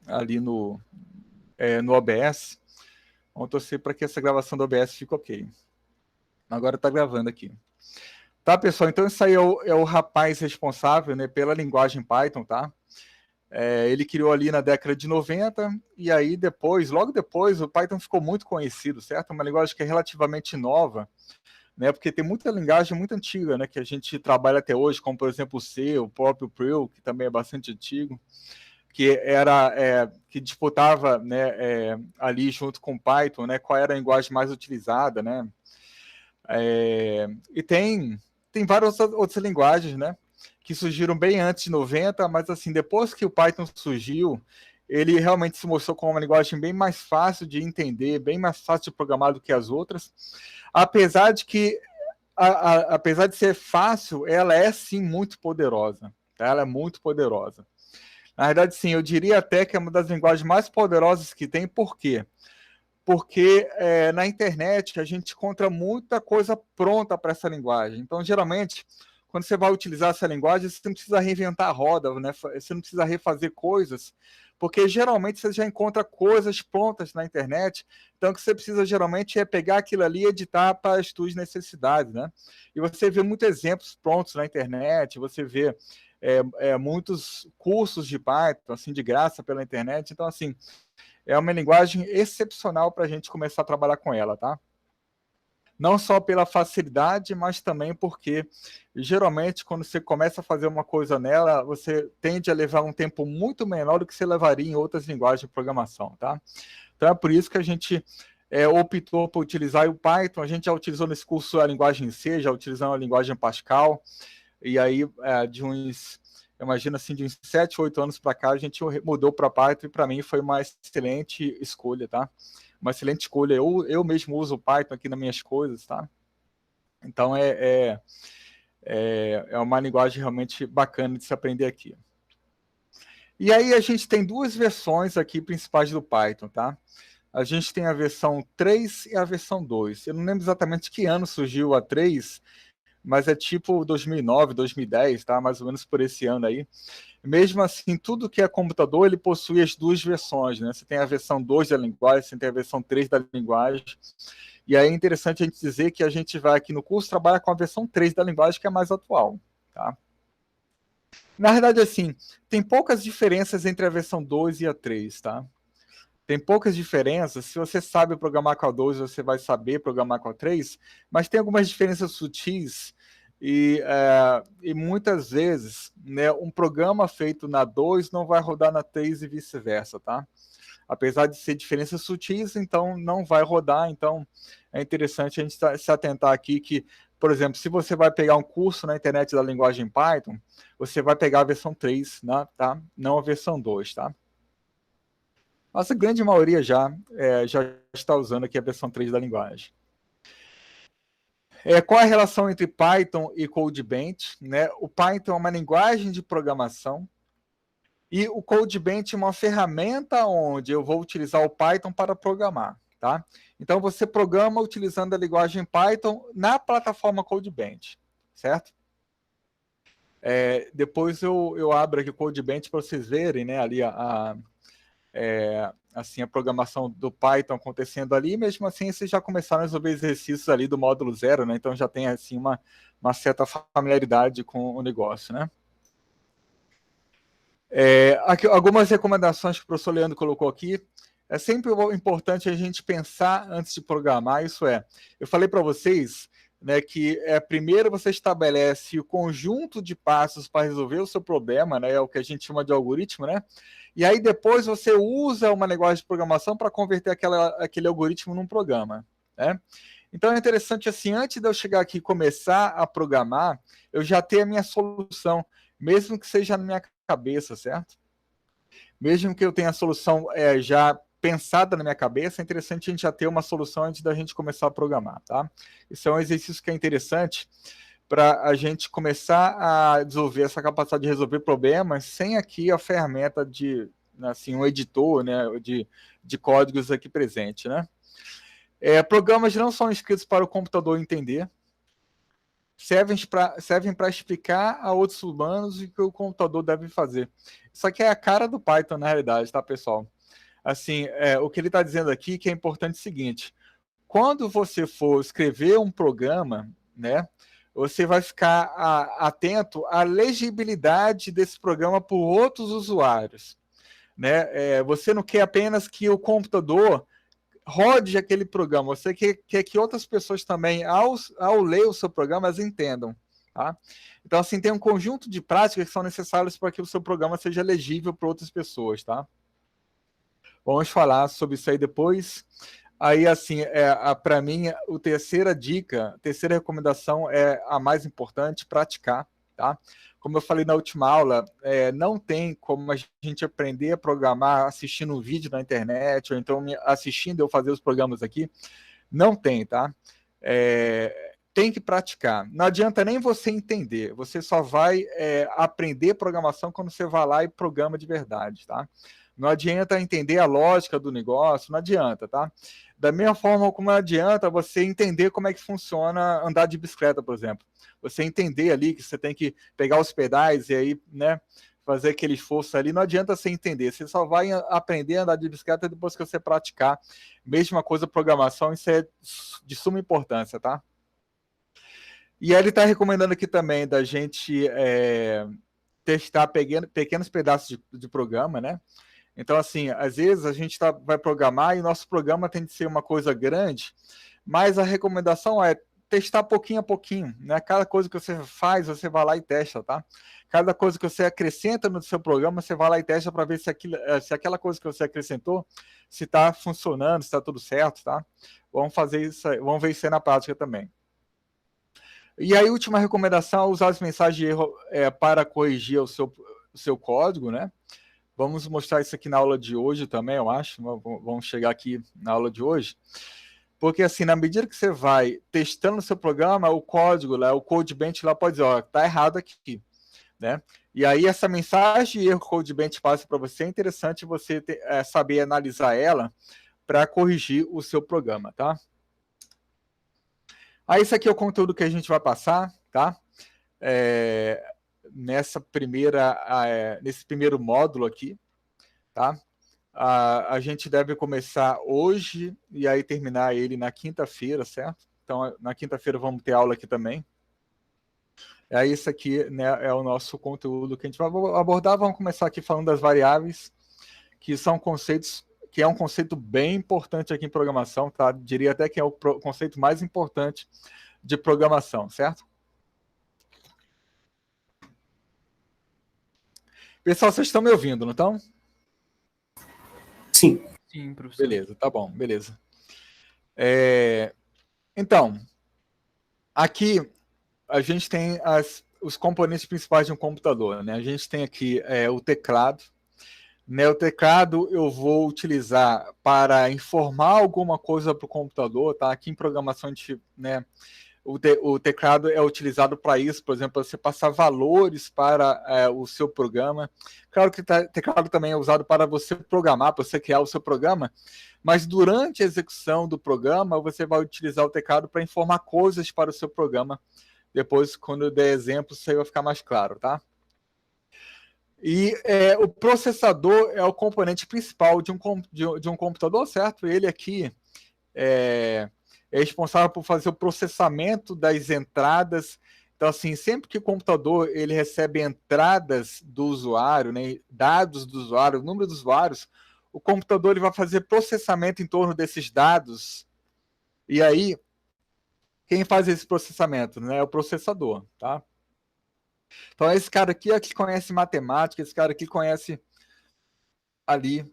ali no OBS. Vamos torcer para que essa gravação do OBS fique ok. Agora está gravando aqui. Tá, pessoal? Então, isso aí é o rapaz responsável, né, pela linguagem Python, tá? Ele criou ali na década de 90, e aí logo depois, o Python ficou muito conhecido, certo? Uma linguagem que é relativamente nova, né? Porque tem muita linguagem muito antiga, né? Que a gente trabalha até hoje, como, por exemplo, o C, o próprio Perl, que também é bastante antigo, que disputava, né, ali junto com o Python, né? Qual era a linguagem mais utilizada, né? E tem várias outras linguagens, né, que surgiram bem antes de 90, mas assim, depois que o Python surgiu, ele realmente se mostrou como uma linguagem bem mais fácil de entender, bem mais fácil de programar do que as outras, apesar de que, apesar de ser fácil, ela é sim muito poderosa, tá? Ela é muito poderosa. Na verdade, sim, eu diria até que é uma das linguagens mais poderosas que tem, por quê? Porque na internet a gente encontra muita coisa pronta para essa linguagem. Então, geralmente, quando você vai utilizar essa linguagem, você não precisa reinventar a roda, né? Você não precisa refazer coisas, porque geralmente você já encontra coisas prontas na internet. Então, o que você precisa geralmente é pegar aquilo ali e editar para as suas necessidades, né? E você vê muitos exemplos prontos na internet, você vê muitos cursos de Python, assim, de graça pela internet. Então, assim, é uma linguagem excepcional para a gente começar a trabalhar com ela, tá? Não só pela facilidade, mas também porque, geralmente, quando você começa a fazer uma coisa nela, você tende a levar um tempo muito menor do que você levaria em outras linguagens de programação, tá? Então, é por isso que a gente optou por utilizar o Python. A gente já utilizou nesse curso a linguagem C, já utilizando a linguagem Pascal, e aí, imagina assim, de uns 7, 8 anos para cá, a gente mudou para Python, e para mim foi uma excelente escolha, tá? Uma excelente escolha. Eu mesmo uso o Python aqui nas minhas coisas, tá? Então, é uma linguagem realmente bacana de se aprender aqui. E aí a gente tem duas versões aqui principais do Python, tá? A gente tem a versão 3 e a versão 2. Eu não lembro exatamente que ano surgiu a 3, mas é tipo 2009, 2010, tá? Mais ou menos por esse ano aí. Mesmo assim, tudo que é computador, ele possui as duas versões, né? Você tem a versão 2 da linguagem, você tem a versão 3 da linguagem. E aí é interessante a gente dizer que a gente vai aqui no curso trabalhar com a versão 3 da linguagem, que é mais atual, tá? Na verdade, assim, tem poucas diferenças entre a versão 2 e a 3, tá? Tem poucas diferenças. Se você sabe programar com a 2, você vai saber programar com a 3, mas tem algumas diferenças sutis e muitas vezes, né, um programa feito na 2 não vai rodar na 3 e vice-versa, tá? Apesar de ser diferenças sutis, então não vai rodar. Então é interessante a gente se atentar aqui que, por exemplo, se você vai pegar um curso na internet da linguagem Python, você vai pegar a versão 3, né, tá? Não a versão 2, tá? Nossa grande maioria já está usando aqui a versão 3 da linguagem. Qual é a relação entre Python e CodeBench? Né? O Python é uma linguagem de programação e o CodeBench é uma ferramenta onde eu vou utilizar o Python para programar. Tá? Então, você programa utilizando a linguagem Python na plataforma CodeBench, certo? Depois eu abro aqui o CodeBench para vocês verem, né, ali assim, a programação do Python acontecendo ali, mesmo assim vocês já começaram a resolver exercícios ali do módulo 0, né? Então já tem assim uma certa familiaridade com o negócio, né? Aqui, algumas recomendações que o professor Leandro colocou aqui. É sempre importante a gente pensar antes de programar, isso eu falei para vocês, né, que primeiro você estabelece o conjunto de passos para resolver o seu problema, né, é o que a gente chama de algoritmo, né? E aí depois você usa uma linguagem de programação para converter aquele algoritmo num programa, né? Então é interessante assim, antes de eu chegar aqui e começar a programar, eu já ter a minha solução, mesmo que seja na minha cabeça, certo? Mesmo que eu tenha a solução já pensada na minha cabeça, é interessante a gente já ter uma solução antes da gente começar a programar, tá? Isso é um exercício que é interessante para a gente começar a desenvolver essa capacidade de resolver problemas sem aqui a ferramenta de, assim, um editor, né, de códigos aqui presente, né? Programas não são escritos para o computador entender. servem para explicar a outros humanos o que o computador deve fazer. Isso aqui é a cara do Python, na realidade, tá, pessoal? Assim, o que ele está dizendo aqui que é importante é o seguinte: quando você for escrever um programa, né, você vai ficar atento à legibilidade desse programa por outros usuários, né? Você não quer apenas que o computador rode aquele programa, você quer que outras pessoas também, ao ler o seu programa, as entendam. Tá? Então, assim, tem um conjunto de práticas que são necessárias para que o seu programa seja legível para outras pessoas. Tá? Vamos falar sobre isso aí depois. Aí, assim, para mim, a terceira dica, a terceira recomendação é a mais importante: praticar. Tá? Como eu falei na última aula, não tem como a gente aprender a programar assistindo um vídeo na internet, ou então assistindo eu fazer os programas aqui. Não tem, tá? Tem que praticar. Não adianta nem você entender, você só vai aprender programação quando você vai lá e programa de verdade, tá? Não adianta entender a lógica do negócio, não adianta, tá? Da mesma forma como não adianta você entender como é que funciona andar de bicicleta, por exemplo. Você entender ali que você tem que pegar os pedais e aí, né, fazer aquele esforço ali, não adianta você entender. Você só vai aprender a andar de bicicleta depois que você praticar. Mesma coisa programação, isso é de suma importância, tá? E aí ele está recomendando aqui também da gente testar pequenos pedaços de programa, né? Então, assim, às vezes a gente vai programar e o nosso programa tem de ser uma coisa grande, mas a recomendação é testar pouquinho a pouquinho, né? Cada coisa que você faz, você vai lá e testa, tá? Cada coisa que você acrescenta no seu programa, você vai lá e testa para ver se aquela coisa que você acrescentou, se está funcionando, se está tudo certo, tá? Vamos fazer isso aí, vamos ver isso aí na prática também. E aí, última recomendação, usar as mensagens de erro para corrigir o seu código, né? Vamos mostrar isso aqui na aula de hoje também, eu acho. Vamos chegar aqui na aula de hoje. Porque, assim, na medida que você vai testando o seu programa, o código, lá, o CodeBench lá pode dizer, ó, tá errado aqui, né? E aí, essa mensagem de erro que o CodeBench passa para você, é interessante você saber analisar ela para corrigir o seu programa, tá? Aí, isso aqui é o conteúdo que a gente vai passar, tá? Nesse primeiro módulo aqui, tá? A gente deve começar hoje e aí terminar ele na quinta-feira, certo? Então, na quinta-feira vamos ter aula aqui também. Isso aqui, né, é o nosso conteúdo que a gente vai abordar. Vamos começar aqui falando das variáveis, que são conceitos, que é um conceito bem importante aqui em programação, tá? Diria até que é o conceito mais importante de programação, certo? Pessoal, vocês estão me ouvindo, não estão? Sim. Sim, professor. Beleza, tá bom, beleza. Então, aqui a gente tem os componentes principais de um computador, né? A gente tem aqui o teclado, né? O teclado eu vou utilizar para informar alguma coisa para o computador, tá? Aqui em programação a gente, né? O teclado é utilizado para isso, por exemplo, você passar valores para o seu programa. Claro que o teclado também é usado para você programar, para você criar o seu programa, mas durante a execução do programa, você vai utilizar o teclado para informar coisas para o seu programa. Depois, quando eu der exemplo, isso aí vai ficar mais claro, tá? E o processador é o componente principal de um computador, certo? Ele aqui é responsável por fazer o processamento das entradas. Então, assim, sempre que o computador ele recebe entradas do usuário, né, dados do usuário, o número dos usuários, o computador ele vai fazer processamento em torno desses dados. E aí, quem faz esse processamento, né, é o processador, tá? Então, esse cara aqui é que conhece matemática, esse cara aqui conhece ali,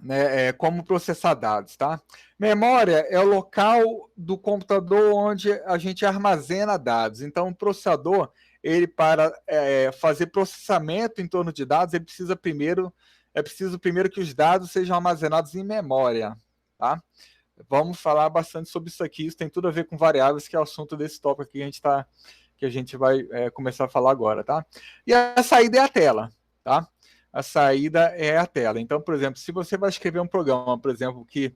né, como processar dados, tá? Memória é o local do computador onde a gente armazena dados. Então, o processador, ele para fazer processamento em torno de dados, ele precisa preciso primeiro que os dados sejam armazenados em memória, tá? Vamos falar bastante sobre isso aqui. Isso tem tudo a ver com variáveis, que é o assunto desse tópico que a gente vai começar a falar agora, tá? E a saída é a tela, tá? A saída é a tela. Então, por exemplo, se você vai escrever um programa, por exemplo, que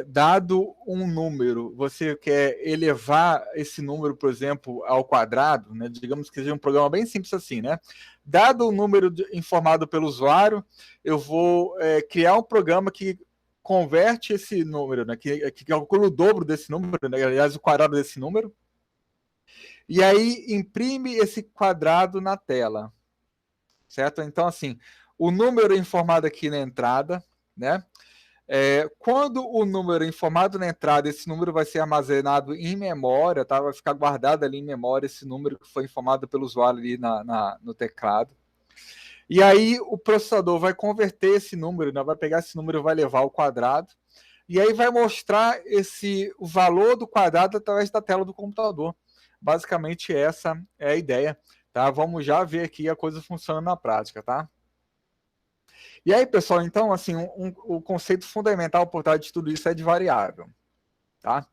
dado um número, você quer elevar esse número, por exemplo, ao quadrado, né? Digamos que seja um programa bem simples assim, né? Dado o número informado pelo usuário, eu vou criar um programa que converte esse número, né? Que calcula o dobro desse número, né? Aliás, o quadrado desse número, e aí imprime esse quadrado na tela, certo? Então, assim, o número informado aqui na entrada, né? Quando o número é informado na entrada, esse número vai ser armazenado em memória, tá? Vai ficar guardado ali em memória esse número que foi informado pelo usuário ali no teclado. E aí o processador vai converter esse número, né? Vai pegar esse número e vai levar ao quadrado. E aí vai mostrar o valor do quadrado através da tela do computador. Basicamente essa é a ideia, tá? Vamos já ver aqui a coisa funcionando na prática, tá? E aí, pessoal, então, assim, o conceito fundamental por trás de tudo isso é de variável, tá?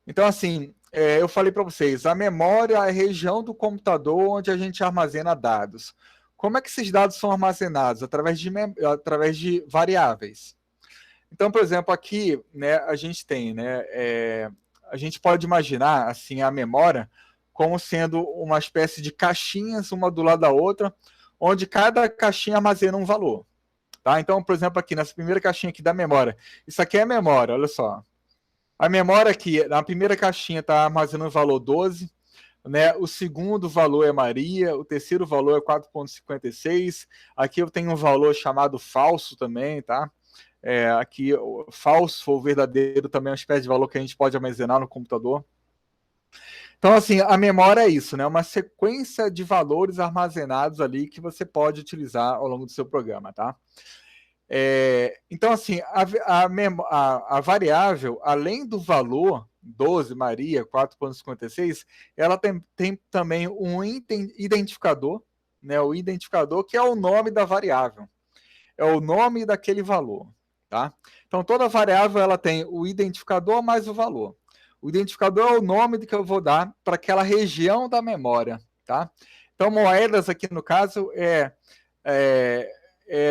Então, assim, eu falei para vocês, a memória é a região do computador onde a gente armazena dados. Como é que esses dados são armazenados? Através de variáveis. Então, por exemplo, aqui, né, a gente tem, né, a gente pode imaginar, assim, a memória como sendo uma espécie de caixinhas, uma do lado da outra, onde cada caixinha armazena um valor. Tá? Então, por exemplo, aqui nessa primeira caixinha aqui da memória, isso aqui é a memória, olha só. A memória aqui, na primeira caixinha está armazenando o valor 12, né? O segundo valor é Maria, o terceiro valor é 4,56. Aqui eu tenho um valor chamado falso também, tá? Aqui, o falso ou verdadeiro também é uma espécie de valor que a gente pode armazenar no computador. Então, assim, a memória é isso, né? Uma sequência de valores armazenados ali que você pode utilizar ao longo do seu programa, tá? Então, assim, a variável, além do valor, 12, Maria, 4,56, ela tem também um identificador, né? O identificador que é o nome da variável, é o nome daquele valor, tá? Então, toda variável ela tem o identificador mais o valor. O identificador é o nome que eu vou dar para aquela região da memória, tá? Então, moedas aqui no caso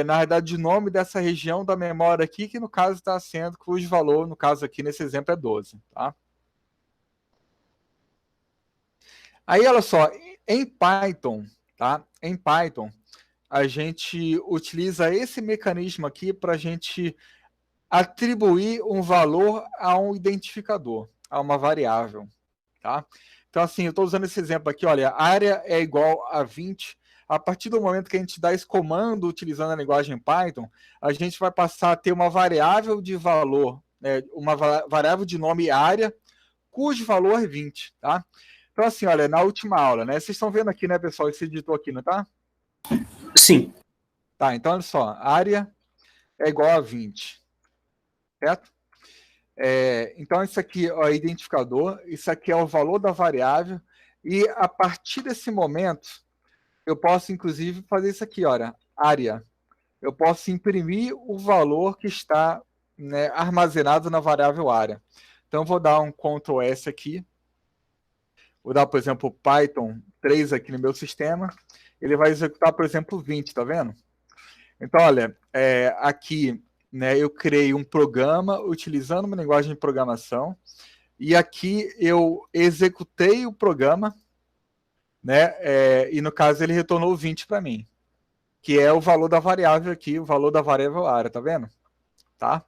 na verdade, o nome dessa região da memória aqui, que no caso está sendo, cujo valor, no caso aqui, nesse exemplo, é 12. Tá? Aí, olha só, em Python, tá? Em Python, a gente utiliza esse mecanismo aqui para a gente atribuir um valor a um identificador, a uma variável. Tá? Então, assim, eu estou usando esse exemplo aqui, olha, área é igual a 20. A partir do momento que a gente dá esse comando utilizando a linguagem Python, a gente vai passar a ter uma variável de valor, né, uma variável de nome área, cujo valor é 20, tá? Então, assim, olha, na última aula, né? Vocês estão vendo aqui, né, pessoal, esse editor aqui, não tá? Sim. Tá, então, olha só, área é igual a 20, certo? Então, isso aqui é o identificador, isso aqui é o valor da variável, e a partir desse momento, eu posso, inclusive, fazer isso aqui, olha, área. Eu posso imprimir o valor que está, né, armazenado na variável área. Então, vou dar um Ctrl S aqui, vou dar, por exemplo, Python 3 aqui no meu sistema, ele vai executar, por exemplo, 20, tá vendo? Então, olha, aqui, né, eu criei um programa utilizando uma linguagem de programação, e aqui eu executei o programa, né, e no caso ele retornou 20 para mim, que é o valor da variável aqui, o valor da variável área, tá vendo? Tá?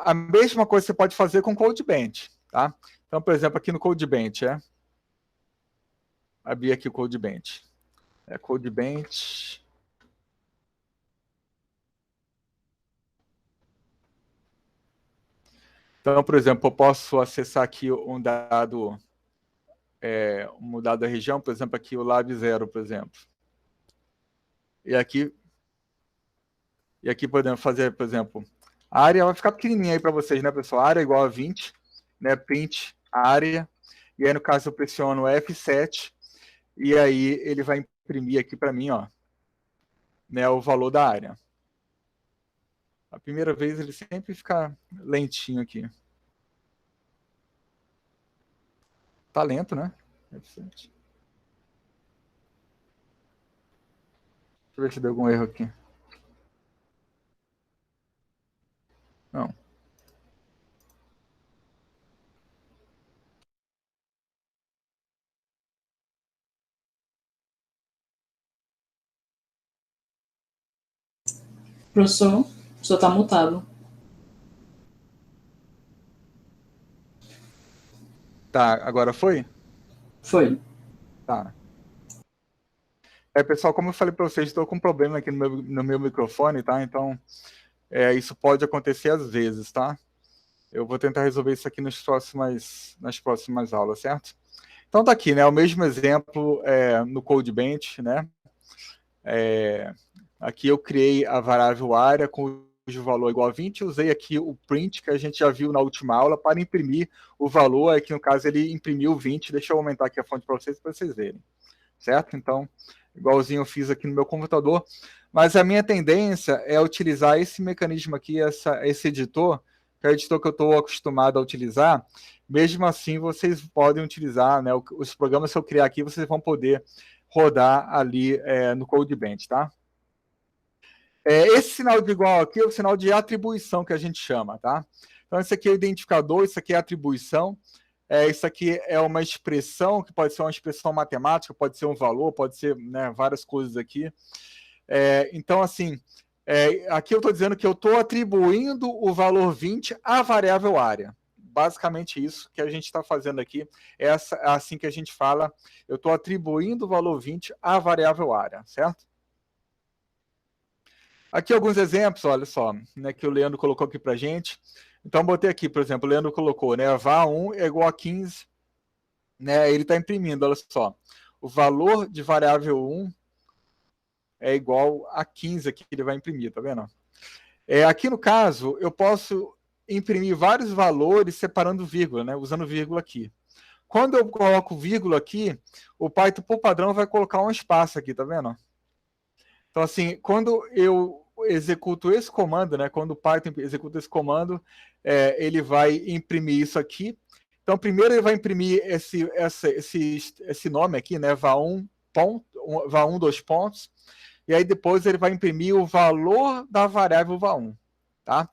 A mesma coisa você pode fazer com CodeBench, tá? Então, por exemplo, aqui no CodeBench, abri aqui o CodeBench. CodeBench. Então, por exemplo, eu posso acessar aqui um dado da região, por exemplo, aqui o lab0, por exemplo. E aqui podemos fazer, por exemplo, a área vai ficar pequenininha aí para vocês, né, pessoal? A área é igual a 20, né? Print área. E aí, no caso, eu pressiono F7 e aí ele vai imprimir aqui para mim, ó, né, o valor da área. A primeira vez ele sempre fica lentinho aqui. Tá lento, né? F7. Deixa eu ver se deu algum erro aqui. Não. Professor, o senhor está mutado. Tá, agora foi? Foi. Tá. Pessoal, como eu falei para vocês, estou com um problema aqui no meu microfone, tá? Então, isso pode acontecer às vezes, tá? Eu vou tentar resolver isso aqui nas próximas aulas, certo? Então tá aqui, né? O mesmo exemplo no CodeBench, né? Aqui eu criei a variável área cujo valor é igual a 20, usei aqui o print que a gente já viu na última aula para imprimir o valor, aqui no caso ele imprimiu 20, deixa eu aumentar aqui a fonte para vocês verem, certo? Então, igualzinho eu fiz aqui no meu computador, mas a minha tendência é utilizar esse mecanismo aqui, esse editor, que é o editor que eu estou acostumado a utilizar. Mesmo assim, vocês podem utilizar, né, os programas que eu criar aqui, vocês vão poder rodar ali no CodeBench, tá? Esse sinal de igual aqui é o sinal de atribuição que a gente chama, tá? Então, esse aqui é o identificador, isso aqui é a atribuição. Isso aqui é uma expressão, que pode ser uma expressão matemática, pode ser um valor, pode ser, né, várias coisas aqui. Então, assim, aqui eu estou dizendo que eu estou atribuindo o valor 20 à variável área. Basicamente isso que a gente está fazendo aqui. É assim que a gente fala, eu estou atribuindo o valor 20 à variável área, certo? Aqui alguns exemplos, olha só, né, que o Leandro colocou aqui para a gente. Então, botei aqui, por exemplo, o Leandro colocou, né, var1 é igual a 15, né, ele está imprimindo, olha só. O valor de variável 1 é igual a 15 aqui que ele vai imprimir, tá vendo? Aqui no caso, eu posso imprimir vários valores separando vírgula, né, usando vírgula aqui. Quando eu coloco vírgula aqui, o Python, por padrão, vai colocar um espaço aqui, tá vendo? Então, assim, quando eu executo esse comando, né, quando o Python executa esse comando, ele vai imprimir isso aqui. Então, primeiro ele vai imprimir esse nome aqui, né, var1, var1, dois pontos, e aí depois ele vai imprimir o valor da variável var1, tá?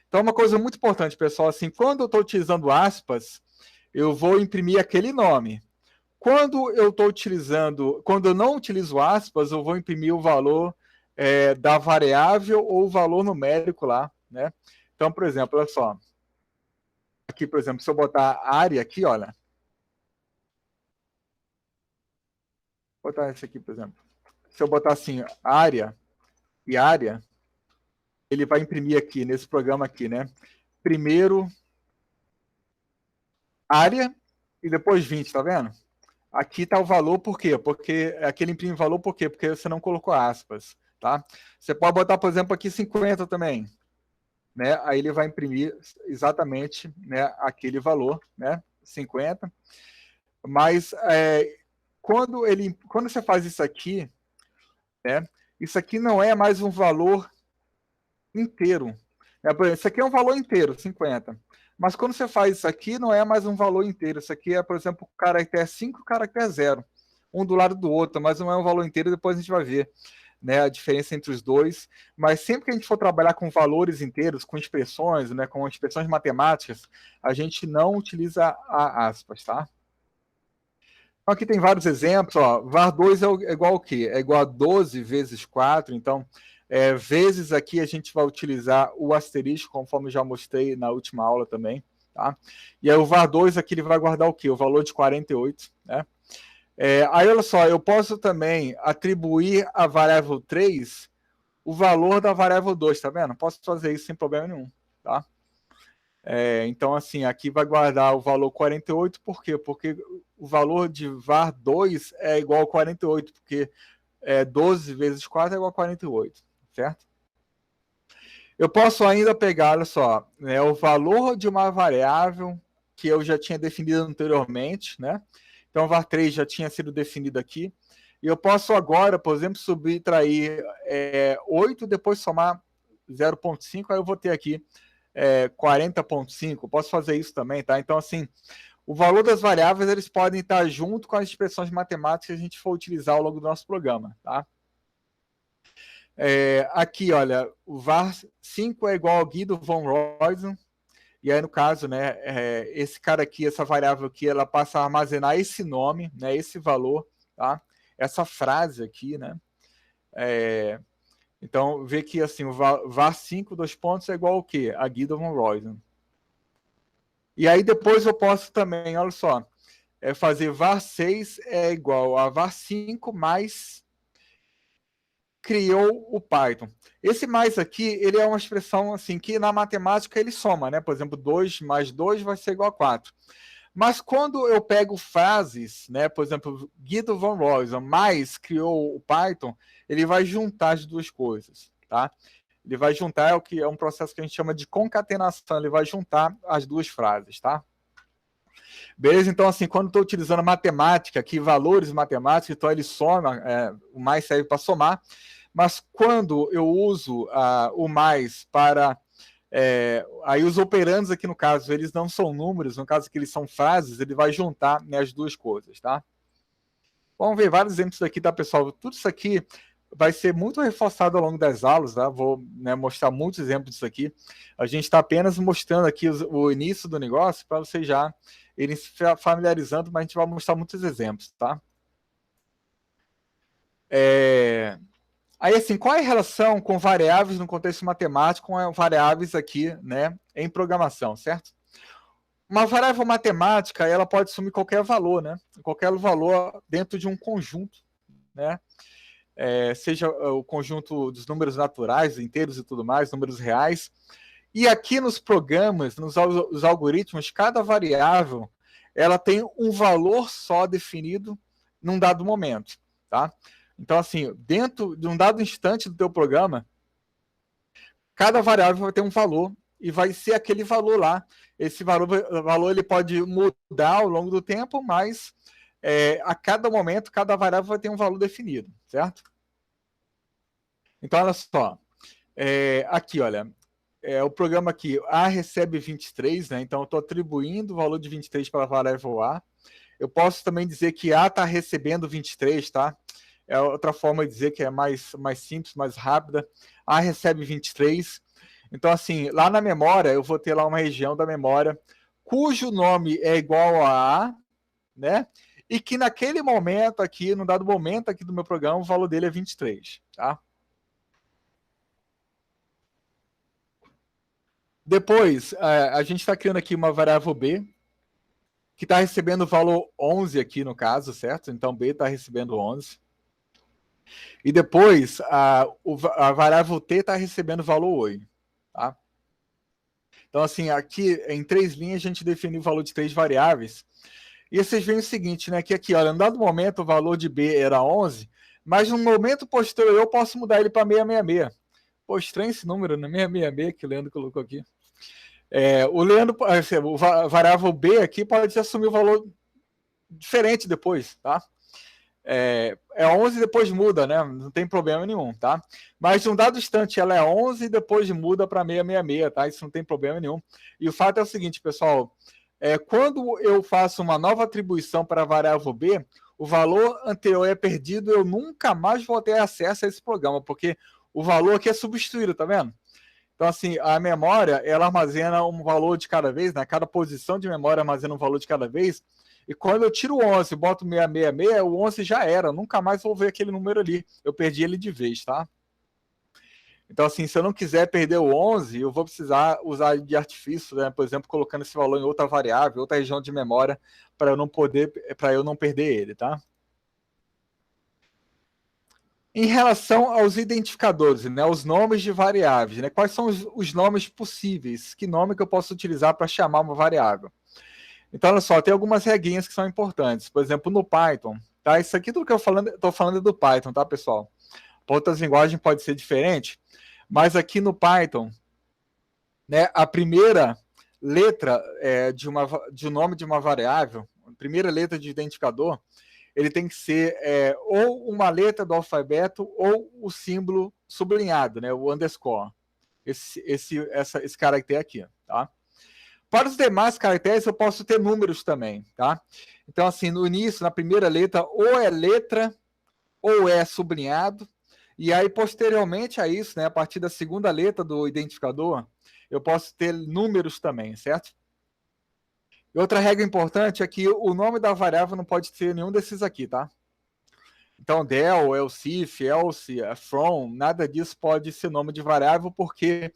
Então, uma coisa muito importante, pessoal, assim, quando eu estou utilizando aspas, eu vou imprimir aquele nome. Quando eu não utilizo aspas, eu vou imprimir o valor da variável ou o valor numérico lá, né? Então, por exemplo, olha só. Aqui, por exemplo, se eu botar área aqui, olha. Vou botar esse aqui, por exemplo. Se eu botar assim, área e área, ele vai imprimir aqui, nesse programa aqui, né? Primeiro área e depois 20, tá vendo? Aqui está o valor, por quê? Porque aqui ele imprime valor, por quê? Porque você não colocou aspas, tá? Você pode botar, por exemplo, aqui 50 também, né? Aí ele vai imprimir exatamente, né, aquele valor, né? 50. Mas quando você faz isso aqui, né? Isso aqui não é mais um valor inteiro. Né? Por exemplo, isso aqui é um valor inteiro, 50. Mas quando você faz isso aqui, não é mais um valor inteiro. Isso aqui é, por exemplo, caractere 5 e caractere 0. Um do lado do outro, mas não é um valor inteiro, depois a gente vai ver, né, a diferença entre os dois. Mas sempre que a gente for trabalhar com valores inteiros, com expressões, né, com expressões matemáticas, a gente não utiliza aspas, tá? Então, aqui tem vários exemplos, ó. var2 é igual ao quê? É igual a 12 vezes 4, então vezes aqui a gente vai utilizar o asterisco, conforme já mostrei na última aula também, tá? E aí o var2 aqui ele vai guardar o quê? O valor de 48, né? Aí olha só, eu posso também atribuir a variável 3 o valor da variável 2, tá vendo? Posso fazer isso sem problema nenhum, tá? Então, assim, aqui vai guardar o valor 48, por quê? Porque o valor de var2 é igual a 48, porque 12 vezes 4 é igual a 48, certo? Eu posso ainda pegar, olha só, né, o valor de uma variável que eu já tinha definido anteriormente, né? Então, var3 já tinha sido definido aqui. E eu posso agora, por exemplo, subtrair 8, depois somar 0,5, aí eu vou ter aqui 40,5. Posso fazer isso também, tá? Então, assim, o valor das variáveis, eles podem estar junto com as expressões matemáticas que a gente for utilizar ao longo do nosso programa, tá? Aqui, olha, o var5 é igual ao Guido von Rosen, e aí, no caso, né, esse cara aqui, essa variável aqui, ela passa a armazenar esse nome, né, esse valor, tá? Essa frase aqui, né? Então, vê que assim, o var5, dois pontos, é igual ao quê? A Guido von Rosen. E aí depois eu posso também, olha só, fazer var6 é igual a var5 mais criou o Python. Esse mais aqui, ele é uma expressão assim que na matemática ele soma, né? Por exemplo, 2 mais 2 vai ser igual a 4. Mas quando eu pego frases, né? Por exemplo, Guido von Rosen mais criou o Python, ele vai juntar as duas coisas, tá? Ele vai juntar o que é um processo que a gente chama de concatenação, ele vai juntar as duas frases, tá? Beleza? Então, assim, quando estou utilizando matemática, aqui valores matemáticos, então ele soma, o mais serve para somar, mas quando eu uso o mais para... aí os operandos aqui, no caso, eles não são números, no caso que eles são frases, ele vai juntar, né, as duas coisas, tá? Vamos ver vários exemplos aqui, tá, pessoal? Tudo isso aqui vai ser muito reforçado ao longo das aulas, tá? Vou, né, mostrar muitos exemplos disso aqui. A gente está apenas mostrando aqui o início do negócio para vocês já irem se familiarizando, mas a gente vai mostrar muitos exemplos, tá? Aí, assim, qual é a relação com variáveis no contexto matemático com variáveis aqui, né, em programação, certo? Uma variável matemática, ela pode assumir qualquer valor, né? Qualquer valor dentro de um conjunto, né? Seja o conjunto dos números naturais, inteiros e tudo mais, números reais. E aqui nos programas, nos algoritmos, cada variável, ela tem um valor só definido num dado momento, tá? Então, assim, dentro de um dado instante do teu programa, cada variável vai ter um valor e vai ser aquele valor lá. Esse valor ele pode mudar ao longo do tempo, mas a cada momento, cada variável vai ter um valor definido, certo? Então, olha só. Aqui, olha, o programa aqui, A recebe 23, né? Então, eu estou atribuindo o valor de 23 para a variável A. Eu posso também dizer que A está recebendo 23, tá? É outra forma de dizer que é mais simples, mais rápida. A recebe 23. Então, assim, lá na memória, eu vou ter lá uma região da memória cujo nome é igual a A, né? E que naquele momento aqui, no dado momento aqui do meu programa, o valor dele é 23, tá? Depois, a gente está criando aqui uma variável B, que está recebendo o valor 11 aqui no caso, certo? Então, B está recebendo 11. E depois, a variável T está recebendo o valor 8, tá? Então, assim, aqui em 3 linhas, a gente definiu o valor de 3 variáveis. E vocês veem o seguinte, né? Que aqui, olha, no dado momento, o valor de B era 11, mas no momento posterior, eu posso mudar ele para 666. Pô, estranho esse número, né? 666 que o Leandro colocou aqui. O Leandro, o variável B aqui pode assumir o valor diferente depois, tá? É 11 e depois muda, né? Não tem problema nenhum, tá? Mas num dado instante ela é 11 e depois muda para 666, tá? Isso não tem problema nenhum. E o fato é o seguinte, pessoal, quando eu faço uma nova atribuição para a variável B, o valor anterior é perdido, eu nunca mais vou ter acesso a esse programa, porque o valor aqui é substituído, tá vendo? Então, assim, a memória, ela armazena um valor de cada vez, né? Cada posição de memória armazena um valor de cada vez. E quando eu tiro o 11 e boto 666, o 11 já era. Eu nunca mais vou ver aquele número ali. Eu perdi ele de vez, tá? Então, assim, se eu não quiser perder o 11, eu vou precisar usar de artifício, né? Por exemplo, colocando esse valor em outra variável, outra região de memória, para eu não perder ele, tá? Em relação aos identificadores, né, os nomes de variáveis, né, quais são os nomes possíveis? Que nome que eu posso utilizar para chamar uma variável? Então, olha só, tem algumas regrinhas que são importantes. Por exemplo, no Python, tá? Isso aqui tudo que eu estou falando é do Python, tá, pessoal? Para outras linguagens pode ser diferente, mas aqui no Python, né, a primeira letra de um nome de uma variável, a primeira letra de identificador, ele tem que ser ou uma letra do alfabeto ou o símbolo sublinhado, né, o underscore. Esse caractere aqui, tá? Para os demais caracteres, eu posso ter números também, tá? Então, assim, no início, na primeira letra, ou é letra ou é sublinhado, e aí, posteriormente a isso, né, a partir da segunda letra do identificador, eu posso ter números também, certo? E outra regra importante é que o nome da variável não pode ser nenhum desses aqui, tá? Então, del, else, else, from, nada disso pode ser nome de variável, porque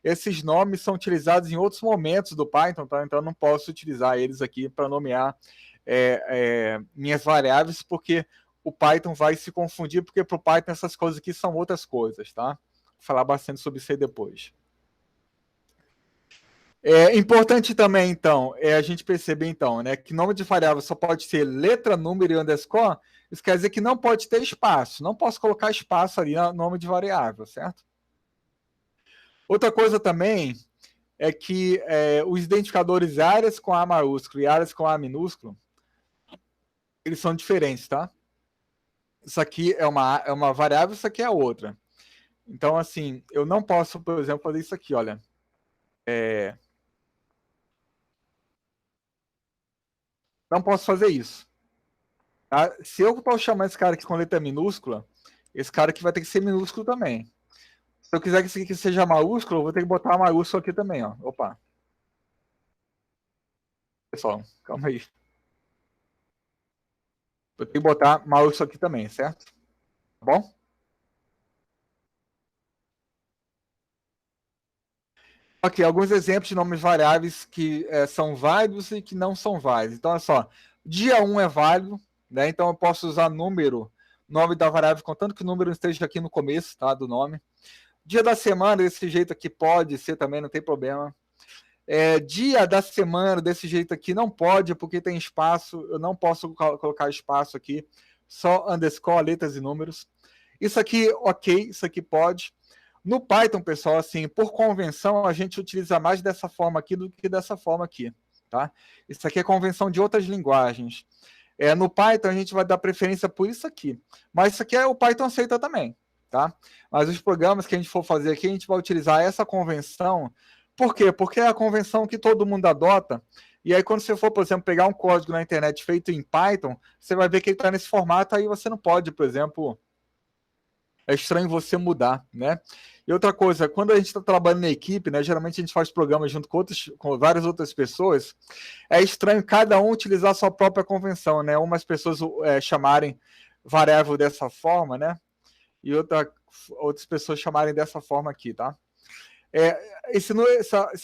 esses nomes são utilizados em outros momentos do Python, tá? Então eu não posso utilizar eles aqui para nomear minhas variáveis, porque o Python vai se confundir, porque para o Python essas coisas aqui são outras coisas, tá? Vou falar bastante sobre isso aí depois. Importante também, então, a gente perceber, então, né, que nome de variável só pode ser letra, número e underscore. Isso quer dizer que não pode ter espaço. Não posso colocar espaço ali no nome de variável, certo? Outra coisa também é que os identificadores áreas com A maiúsculo e áreas com A minúsculo, eles são diferentes, tá? Isso aqui é uma variável, isso aqui é outra. Então, assim, eu não posso, por exemplo, fazer isso aqui, olha. Não posso fazer isso. Tá? Se eu estou chamando esse cara aqui com letra minúscula, esse cara aqui vai ter que ser minúsculo também. Se eu quiser que isso aqui seja maiúsculo, eu vou ter que botar uma maiúsculo aqui também, ó. Opa. Pessoal, calma aí. Vou ter que botar maiúsculo aqui também, certo? Tá bom? Aqui, alguns exemplos de nomes variáveis que são válidos e que não são válidos. Então, olha só. Dia 1 é válido, né? Então eu posso usar número, nome da variável, contanto que o número esteja aqui no começo, tá? Do nome. Dia da semana, desse jeito aqui, pode ser também, não tem problema. Dia da semana, desse jeito aqui, não pode, porque tem espaço, eu não posso colocar espaço aqui, só underscore, letras e números. Isso aqui, ok, isso aqui pode. No Python, pessoal, assim, por convenção, a gente utiliza mais dessa forma aqui do que dessa forma aqui, tá? Isso aqui é convenção de outras linguagens. No Python, a gente vai dar preferência por isso aqui. Mas isso aqui o Python aceita também, tá? Mas os programas que a gente for fazer aqui, a gente vai utilizar essa convenção. Por quê? Porque é a convenção que todo mundo adota. E aí, quando você for, por exemplo, pegar um código na internet feito em Python, você vai ver que ele está nesse formato, aí você não pode, por exemplo, é estranho você mudar, né? E outra coisa, quando a gente está trabalhando na equipe, né, geralmente a gente faz programas junto com várias outras pessoas, é estranho cada um utilizar a sua própria convenção, né? Umas pessoas chamarem variável dessa forma, né? E outras pessoas chamarem dessa forma aqui, tá? Isso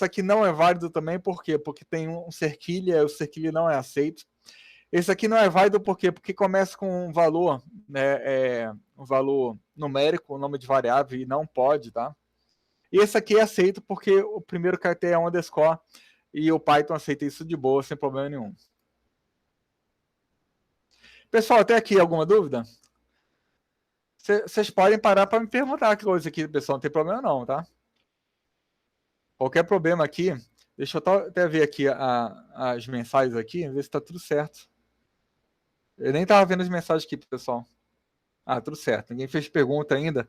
aqui não é válido também, por quê? Porque tem um cerquilha, o cerquilha não é aceito. Esse aqui não é válido por quê? Porque começa com um valor, né, um valor numérico, o nome de variável, e não pode, tá? E esse aqui é aceito porque o primeiro caractere é um underscore e o Python aceita isso de boa, sem problema nenhum. Pessoal, até aqui alguma dúvida? Vocês podem parar para me perguntar que coisa aqui, pessoal, não tem problema não, tá? Qualquer problema aqui, deixa eu até ver aqui as mensagens aqui, ver se está tudo certo. Eu nem estava vendo as mensagens aqui, pessoal. Tudo certo. Ninguém fez pergunta ainda.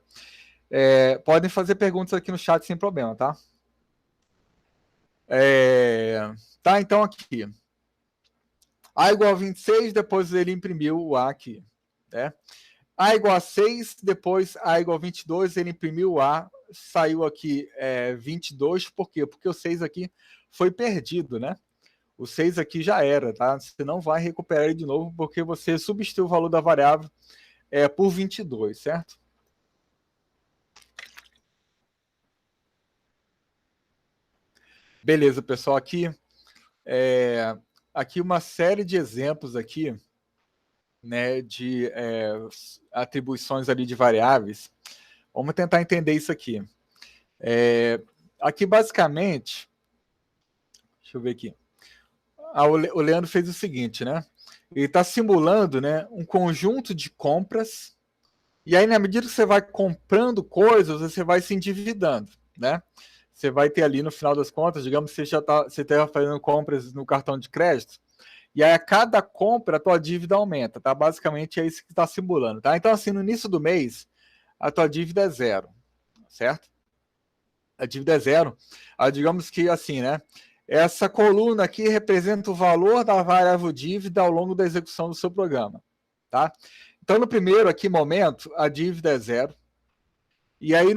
Podem fazer perguntas aqui no chat sem problema, tá? Tá, então aqui. A igual a 26, depois ele imprimiu o A aqui. Né? A igual a 6, depois A igual a 22, ele imprimiu o A, saiu aqui 22, por quê? Porque o 6 aqui foi perdido, né? O 6 aqui já era, tá? Você não vai recuperar ele de novo, porque você substituiu o valor da variável por 22, certo? Beleza, pessoal, aqui uma série de exemplos aqui, né, de atribuições ali de variáveis. Vamos tentar entender isso aqui. Aqui, basicamente, deixa eu ver aqui. O Leandro fez o seguinte, né? Ele está simulando, né, um conjunto de compras, e aí, na medida que você vai comprando coisas, você vai se endividando, né? Você vai ter ali, no final das contas, digamos que você está fazendo compras no cartão de crédito, e aí a cada compra a tua dívida aumenta, tá? Basicamente é isso que está simulando, tá? Então, assim, no início do mês, a tua dívida é zero, certo? A dívida é zero. Digamos que assim, né? Essa coluna aqui representa o valor da variável dívida ao longo da execução do seu programa, tá? Então, no primeiro aqui momento, a dívida é zero. E aí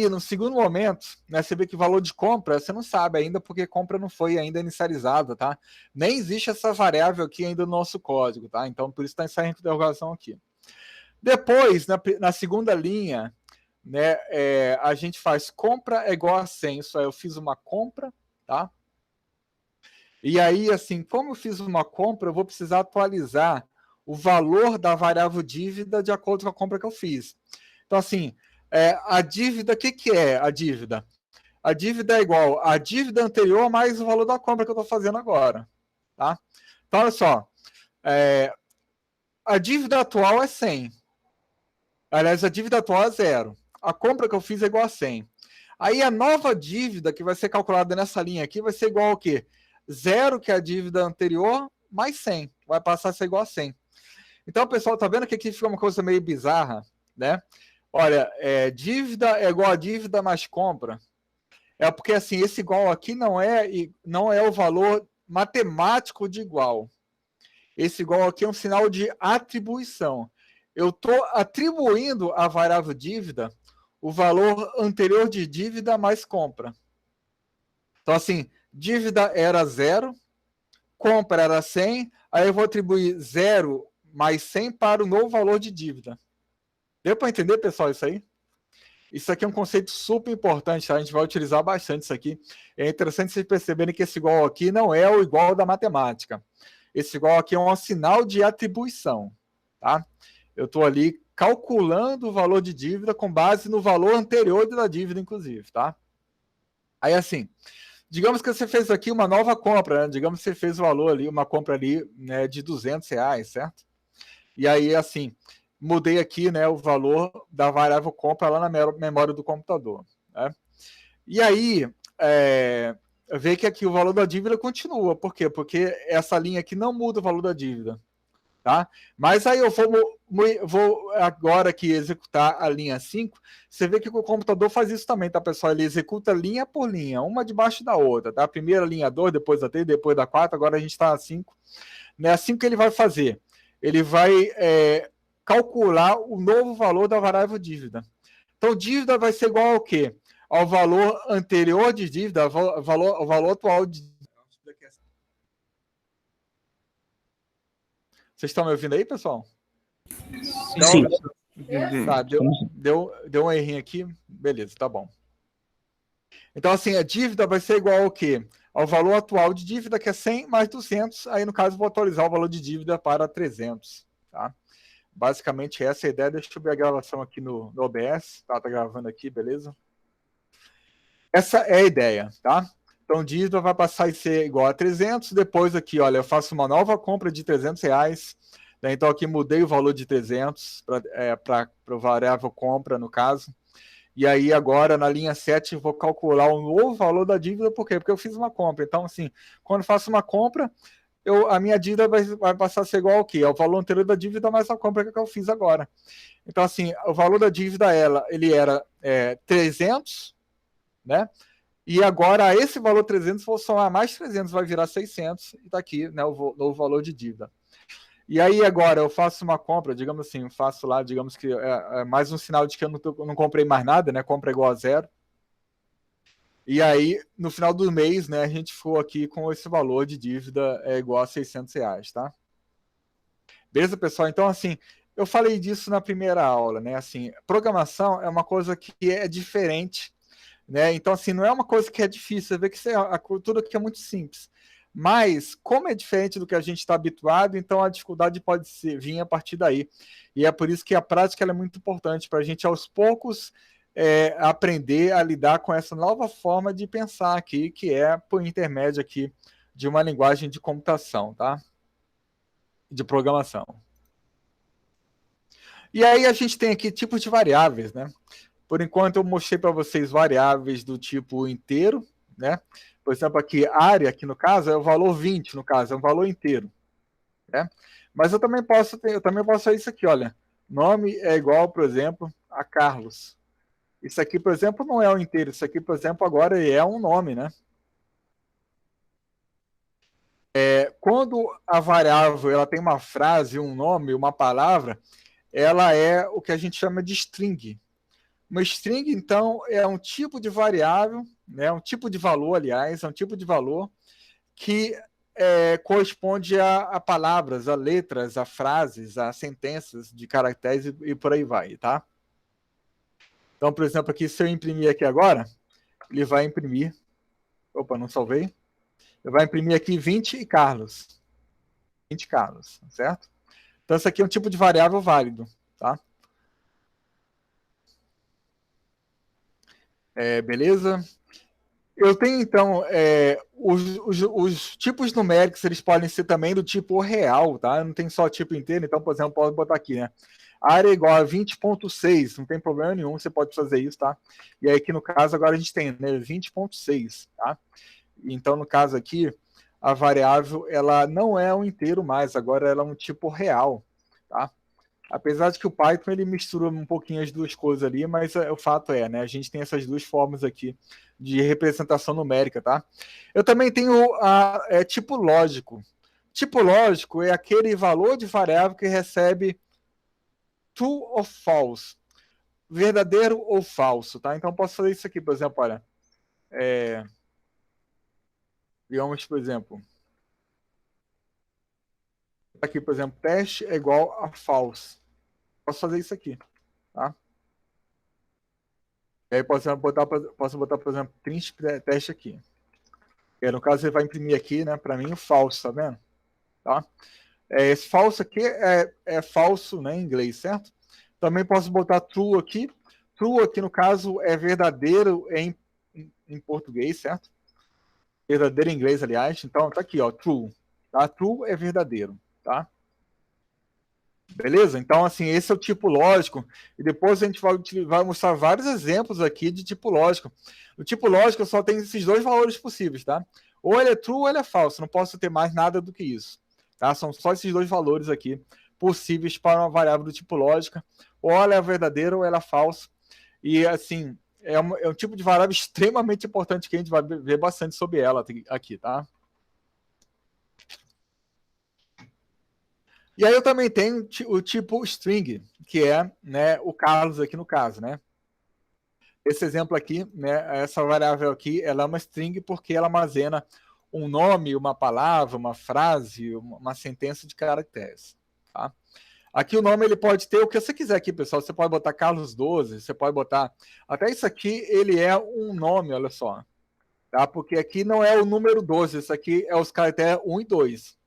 no segundo momento, né, você vê que o valor de compra, você não sabe ainda, porque compra não foi ainda inicializada, tá? Nem existe essa variável aqui ainda no nosso código, tá? Então, por isso está essa interrogação aqui. Depois, na segunda linha, né, a gente faz compra é igual a 100. Isso aí, eu fiz uma compra, tá? E aí, assim, como eu fiz uma compra, eu vou precisar atualizar o valor da variável dívida de acordo com a compra que eu fiz. Então, assim, a dívida, o que é a dívida? A dívida é igual à dívida anterior mais o valor da compra que eu estou fazendo agora, tá? Então, olha só, a dívida atual é 100. Aliás, a dívida atual é 0. A compra que eu fiz é igual a 100. Aí a nova dívida que vai ser calculada nessa linha aqui vai ser igual ao quê? 0, que é a dívida anterior, mais 100. Vai passar a ser igual a 100. Então, pessoal, tá vendo que aqui fica uma coisa meio bizarra, né? Olha, dívida é igual a dívida mais compra. É porque, assim, esse igual aqui não é o valor matemático de igual. Esse igual aqui é um sinal de atribuição. Eu estou atribuindo à variável dívida o valor anterior de dívida mais compra. Então, assim, dívida era 0, compra era 100, aí eu vou atribuir 0 mais 100 para o novo valor de dívida. Deu para entender, pessoal, isso aí? Isso aqui é um conceito super importante, tá? A gente vai utilizar bastante isso aqui. É interessante vocês perceberem que esse igual aqui não é o igual da matemática. Esse igual aqui é um sinal de atribuição, tá? Eu estou ali calculando o valor de dívida com base no valor anterior da dívida, inclusive, tá? Aí, assim, digamos que você fez aqui uma nova compra, né? Digamos que você fez o valor ali, uma compra ali, né, de R$200, certo? E aí, assim, mudei aqui, né, o valor da variável compra lá na memória do computador, né? E aí, vê que aqui o valor da dívida continua. Por quê? Porque essa linha aqui não muda o valor da dívida, tá? Mas aí eu vou agora aqui executar a linha 5. Você vê que o computador faz isso também, tá, pessoal? Ele executa linha por linha, uma debaixo da outra, tá? Primeira linha 2, depois da 3, depois da 4, agora a gente está na 5. Né? Assim que ele vai fazer, ele vai calcular o novo valor da variável dívida. Então, dívida vai ser igual ao quê? Ao valor anterior de dívida, ao valor atual de dívida. Vocês estão me ouvindo aí, pessoal? Sim. Tá, deu um errinho aqui. Beleza, tá bom. Então, assim, a dívida vai ser igual ao quê? Ao valor atual de dívida, que é 100 mais 200. Aí, no caso, vou atualizar o valor de dívida para 300. Tá? Basicamente, essa é a ideia. Deixa eu ver a gravação aqui no OBS. Tá gravando aqui, beleza? Essa é a ideia, tá? Então, dívida vai passar a ser igual a 300. Depois aqui, olha, eu faço uma nova compra de R$300. Né? Então, aqui mudei o valor de 300 para o variável compra, no caso. E aí, agora, na linha 7, eu vou calcular o novo valor da dívida. Por quê? Porque eu fiz uma compra. Então, assim, quando eu faço uma compra, a minha dívida vai passar a ser igual ao quê? Ao valor anterior da dívida mais a compra que eu fiz agora. Então, assim, o valor da dívida, ele era 300, né? E agora, esse valor 300, vou somar mais 300, vai virar 600. E está aqui, né, o novo valor de dívida. E aí, agora, eu faço uma compra, digamos assim, eu faço lá, digamos que é mais um sinal de que eu não comprei mais nada, né? Compra igual a 0. E aí, no final do mês, né, a gente ficou aqui com esse valor de dívida igual a R$600, tá? Beleza, pessoal? Então, assim, eu falei disso na primeira aula, né? Assim, programação é uma coisa que é diferente, né? Então, assim, não é uma coisa que é difícil. Você vê que a cultura aqui é muito simples. Mas, como é diferente do que a gente está habituado, então a dificuldade pode vir a partir daí. E é por isso que a prática é muito importante para a gente, aos poucos, aprender a lidar com essa nova forma de pensar aqui, que é por intermédio aqui de uma linguagem de computação, tá? De programação. E aí a gente tem aqui tipos de variáveis, né? Por enquanto eu mostrei para vocês variáveis do tipo inteiro, né? Por exemplo, aqui, área, aqui no caso, é o valor 20, no caso, é um valor inteiro. Né? Mas eu também posso fazer isso aqui, olha. Nome é igual, por exemplo, a Carlos. Isso aqui, por exemplo, não é um inteiro. Isso aqui, por exemplo, agora é um nome, né? Quando a variável ela tem uma frase, um nome, uma palavra, ela é o que a gente chama de string. Uma string, então, é um tipo de variável, né? Um tipo de valor, aliás, é um tipo de valor que corresponde a palavras, a letras, a frases, a sentenças de caracteres e por aí vai, tá? Então, por exemplo, aqui, se eu imprimir aqui agora, ele vai imprimir... Opa, não salvei. Ele vai imprimir aqui 20 Carlos. 20 Carlos, certo? Então, isso aqui é um tipo de variável válido, tá? Beleza? Eu tenho, então, os tipos numéricos, eles podem ser também do tipo real, tá? Não tem só tipo inteiro, então, por exemplo, pode botar aqui, né? Área igual a 20.6, não tem problema nenhum, você pode fazer isso, tá? E aí aqui no caso, agora a gente tem, né, 20.6, tá? Então, no caso aqui, a variável, ela não é um inteiro mais, agora ela é um tipo real, tá? Apesar de que o Python, ele mistura um pouquinho as duas coisas ali, mas o fato é, né? A gente tem essas duas formas aqui de representação numérica, tá? Eu também tenho tipo lógico. Tipo lógico é aquele valor de variável que recebe true ou false, verdadeiro ou falso, tá? Então, posso fazer isso aqui, por exemplo, olha, digamos, por exemplo, aqui, por exemplo, teste é igual a false. Posso fazer isso aqui, tá? E aí posso botar, por exemplo, print teste aqui. E aí, no caso, ele vai imprimir aqui, né, para mim, o falso, tá vendo? Tá? Esse falso aqui é falso, né, em inglês, certo? Também posso botar true aqui. True aqui, no caso, é verdadeiro em português, certo? Verdadeiro em inglês, aliás. Então, tá aqui, ó, true. Tá? True é verdadeiro, tá? Beleza? Então, assim, esse é o tipo lógico. E depois a gente vai mostrar vários exemplos aqui de tipo lógico. O tipo lógico só tem esses dois valores possíveis, tá? Ou ele é true ou ele é falso. Não posso ter mais nada do que isso. Tá? São só esses dois valores aqui possíveis para uma variável do tipo lógica. Ou ela é verdadeira ou ela é falsa. E, assim, é um tipo de variável extremamente importante que a gente vai ver bastante sobre ela aqui, tá? E aí eu também tenho o tipo string, que é, né, o Carlos aqui no caso, né? Esse exemplo aqui, né, essa variável aqui, ela é uma string porque ela armazena um nome, uma palavra, uma frase, uma sentença de caracteres, tá? Aqui o nome ele pode ter o que você quiser aqui, pessoal. Você pode botar Carlos 12, você pode botar... Até isso aqui, ele é um nome, olha só. Tá? Porque aqui não é o número 12, isso aqui é os caracteres 1 e 2,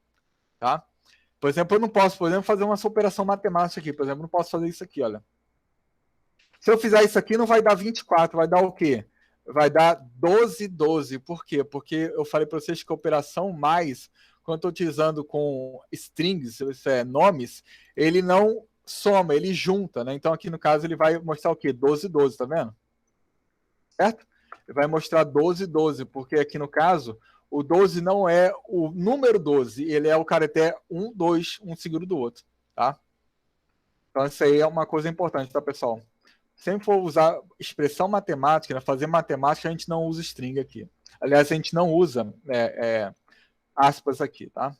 tá? Por exemplo, eu não posso, por exemplo, fazer uma operação matemática aqui. Por exemplo, eu não posso fazer isso aqui, olha. Se eu fizer isso aqui, não vai dar 24, vai dar o quê? Vai dar 12, 12. Por quê? Porque eu falei para vocês que a operação mais, quando eu estou utilizando com strings, isso é, nomes, ele não soma, ele junta, né? Então, aqui no caso, ele vai mostrar o quê? 12, 12, tá vendo? Certo? Ele vai mostrar 12, 12, porque aqui no caso, o 12 não é o número 12, ele é o caractere 1, 2, um seguido do outro, tá? Então, isso aí é uma coisa importante, tá, pessoal? Sempre for usar expressão matemática, né, fazer matemática, a gente não usa string aqui. Aliás, a gente não usa aspas aqui, tá?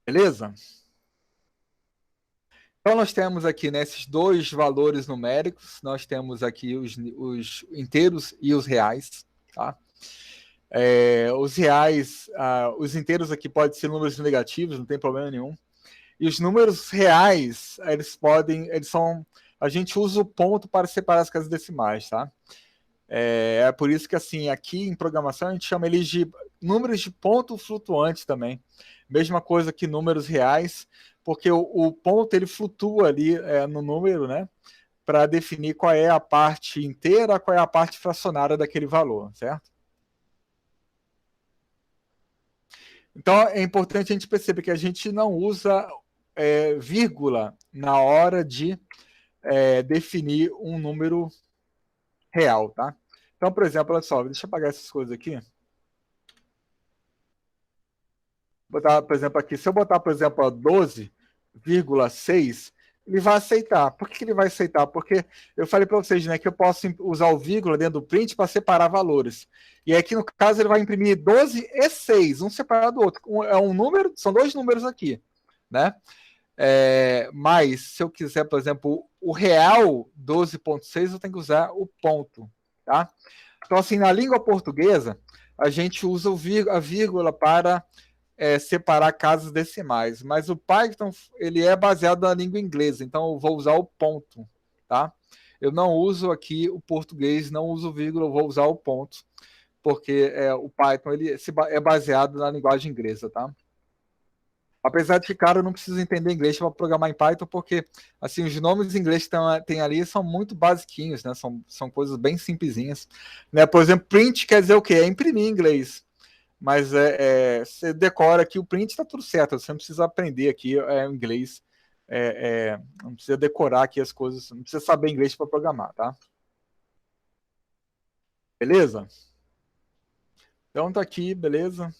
Beleza? Então, nós temos aqui, né, esses dois valores numéricos, nós temos aqui os inteiros e os reais, tá? Os reais, os inteiros aqui podem ser números negativos, não tem problema nenhum. E os números reais, a gente usa o ponto para separar as casas decimais, tá? É por isso que, assim, aqui em programação a gente chama eles de números de ponto flutuantes também. Mesma coisa que números reais, porque o ponto ele flutua ali no número, né? Para definir qual é a parte inteira, qual é a parte fracionária daquele valor, certo? Então, é importante a gente perceber que a gente não usa vírgula na hora de definir um número real, tá? Então, por exemplo, olha só, deixa eu apagar essas coisas aqui. Botar, por exemplo, aqui, se eu botar, por exemplo, 12,6, ele vai aceitar. Por que ele vai aceitar? Porque eu falei para vocês, né, que eu posso usar o vírgula dentro do print para separar valores. E aqui, no caso, ele vai imprimir 12 e 6, um separado do outro. É um número, são dois números aqui, né? Mas, se eu quiser, por exemplo, o real 12,6, eu tenho que usar o ponto, tá? Então, assim, na língua portuguesa, a gente usa a vírgula para separar casas decimais, mas o Python ele é baseado na língua inglesa, então eu vou usar o ponto, tá? Eu não uso aqui o português, não uso vírgula, eu vou usar o ponto, porque o Python ele é baseado na linguagem inglesa, tá? Apesar de que, cara, eu não preciso entender inglês para programar em Python, porque assim, os nomes em inglês que tem ali são muito basiquinhos, né? São coisas bem simplesinhas. Né? Por exemplo, print quer dizer o quê? É imprimir em inglês. Mas você decora aqui o print, está tudo certo. Você não precisa aprender aqui inglês. Não precisa decorar aqui as coisas. Não precisa saber inglês para programar, tá? Beleza? Então tá aqui, beleza?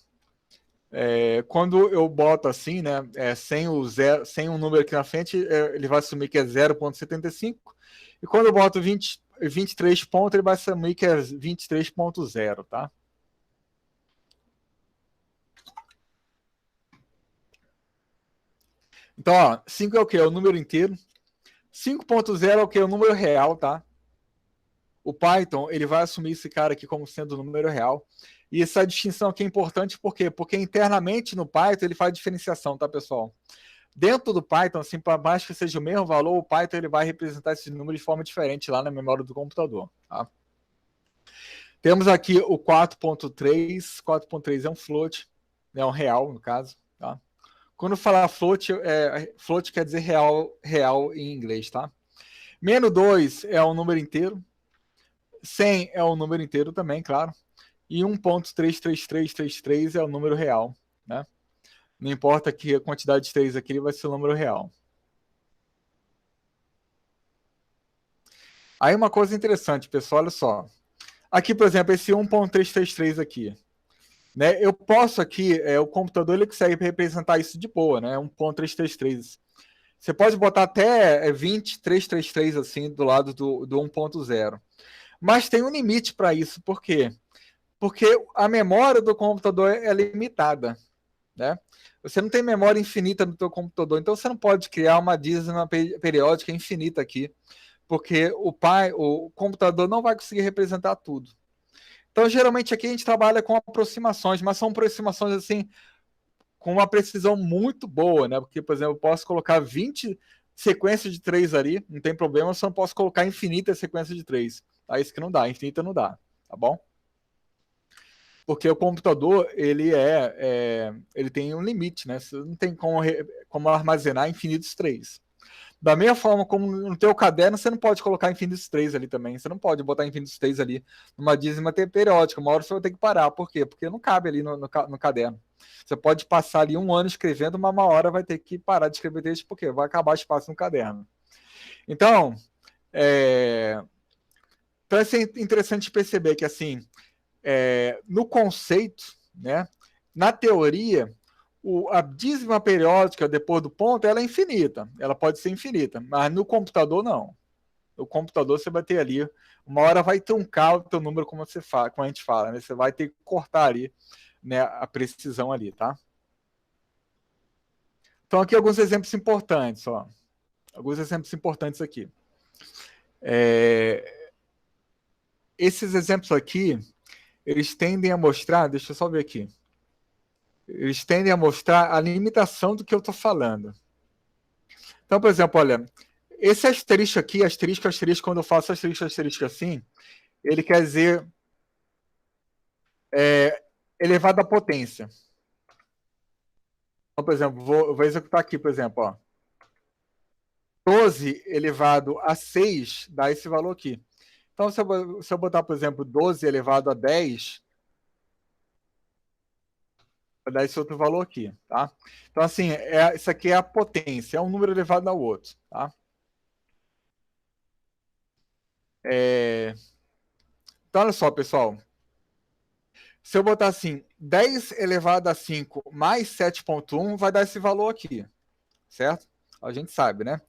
Quando eu boto assim, né, sem um número aqui na frente, ele vai assumir que é 0,75. E quando eu boto 23 pontos, ele vai assumir que é 23,0, tá? Então, ó, 5 é o quê? É o número inteiro. 5,0 é o quê? É o número real, tá? O Python, ele vai assumir esse cara aqui como sendo o número real. E essa distinção aqui é importante por quê? Porque internamente no Python ele faz diferenciação, tá, pessoal? Dentro do Python, assim, para mais que seja o mesmo valor, o Python ele vai representar esse número de forma diferente lá na memória do computador, tá? Temos aqui o 4.3. 4.3 é um float, é um real, no caso, tá? Quando falar float, float quer dizer real em inglês, tá? Menos 2 é um número inteiro. 100 é um número inteiro também, claro. E 1.33333 é o número real, né? Não importa que a quantidade de 3 aqui vai ser o número real. Aí uma coisa interessante, pessoal, olha só. Aqui, por exemplo, esse 1.333 aqui. Né? Eu posso aqui, o computador ele consegue representar isso de boa, né? 1.333. Você pode botar até 20.333 assim do lado do 1.0. Mas tem um limite para isso, por quê? Porque a memória do computador é limitada, né? Você não tem memória infinita no teu computador, então você não pode criar uma dízima periódica infinita aqui, porque o computador não vai conseguir representar tudo. Então, geralmente aqui a gente trabalha com aproximações, mas são aproximações assim com uma precisão muito boa, né? Porque, por exemplo, eu posso colocar 20 sequências de 3 ali, não tem problema, eu só não posso colocar infinitas sequências de 3. Tá? Isso que não dá, infinita não dá, tá bom? Porque o computador, ele tem um limite, né? Você não tem como armazenar infinitos 3. Da mesma forma como no teu caderno, você não pode colocar infinitos 3 ali também. Você não pode botar infinitos 3 ali numa dízima periódica. Uma hora você vai ter que parar. Por quê? Porque não cabe ali no caderno. Você pode passar ali 1 ano escrevendo, mas uma hora vai ter que parar de escrever texto, porque vai acabar espaço no caderno. Então, então é interessante perceber que, assim, no conceito, né, na teoria, a dízima periódica depois do ponto ela é infinita, ela pode ser infinita, mas no computador não. No computador você vai ter ali, uma hora vai truncar o teu número, como a gente fala, né? Você vai ter que cortar ali, né, a precisão ali, tá? Então aqui alguns exemplos importantes, ó. Alguns exemplos importantes aqui. Esses exemplos aqui, eles tendem a mostrar, deixa eu só ver aqui. Eles tendem a mostrar a limitação do que eu estou falando. Então, por exemplo, olha, esse asterisco aqui, asterisco, quando eu faço asterisco assim, ele quer dizer elevado à potência. Então, por exemplo, vou executar aqui, por exemplo, ó. 12 elevado a 6 dá esse valor aqui. Então, se eu botar, por exemplo, 12 elevado a 10, vai dar esse outro valor aqui, tá? Então, assim, isso aqui é a potência, é um número elevado ao outro, tá? Então, olha só, pessoal. Se eu botar assim, 10 elevado a 5 mais 7,1 vai dar esse valor aqui, certo? A gente sabe, né?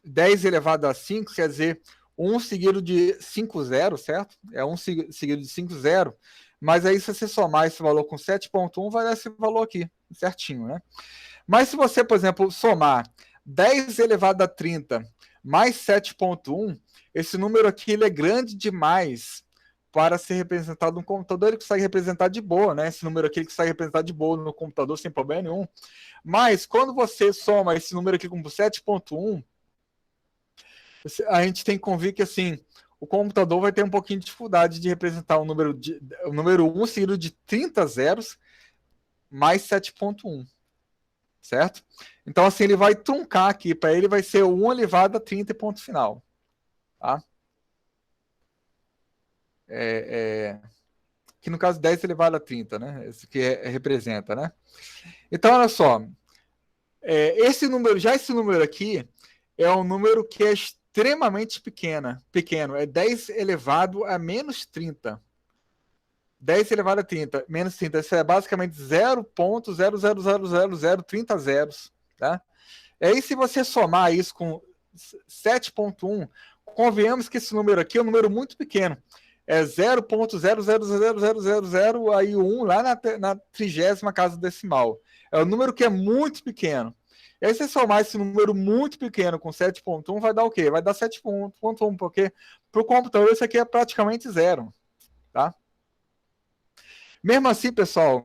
10 elevado a 5 quer dizer 1 seguido de 5 zero, certo? É 1 seguido de 5 zero. Mas aí, se você somar esse valor com 7,1, vai dar esse valor aqui, certinho, né? Mas se você, por exemplo, somar 10 elevado a 30 mais 7,1, esse número aqui ele é grande demais para ser representado no computador, ele consegue representar de boa, né? Esse número aqui ele consegue representar de boa no computador sem problema nenhum. Mas quando você soma esse número aqui com 7.1, a gente tem que convir que assim, o computador vai ter um pouquinho de dificuldade de representar o número 1 seguido de 30 zeros mais 7.1, certo? Então assim, ele vai truncar aqui, para ele vai ser 1 elevado a 30 e ponto final. Tá? Que no caso 10 elevado a 30, né? Esse que representa, né? Então, olha só, esse número aqui é um número que é extremamente pequeno, é 10 elevado a menos 30. 10 elevado a 30, menos 30, isso é basicamente 0.0000030 zeros, tá? E aí, se você somar isso com 7.1, convenhamos que esse número aqui é um número muito pequeno. É 0.00000, aí o 1 lá na 30ª casa decimal. É um número que é muito pequeno. E aí, se você somar esse número muito pequeno com 7.1, vai dar o quê? Vai dar 7.1, porque para o computador isso aqui é praticamente zero. Tá? Mesmo assim, pessoal,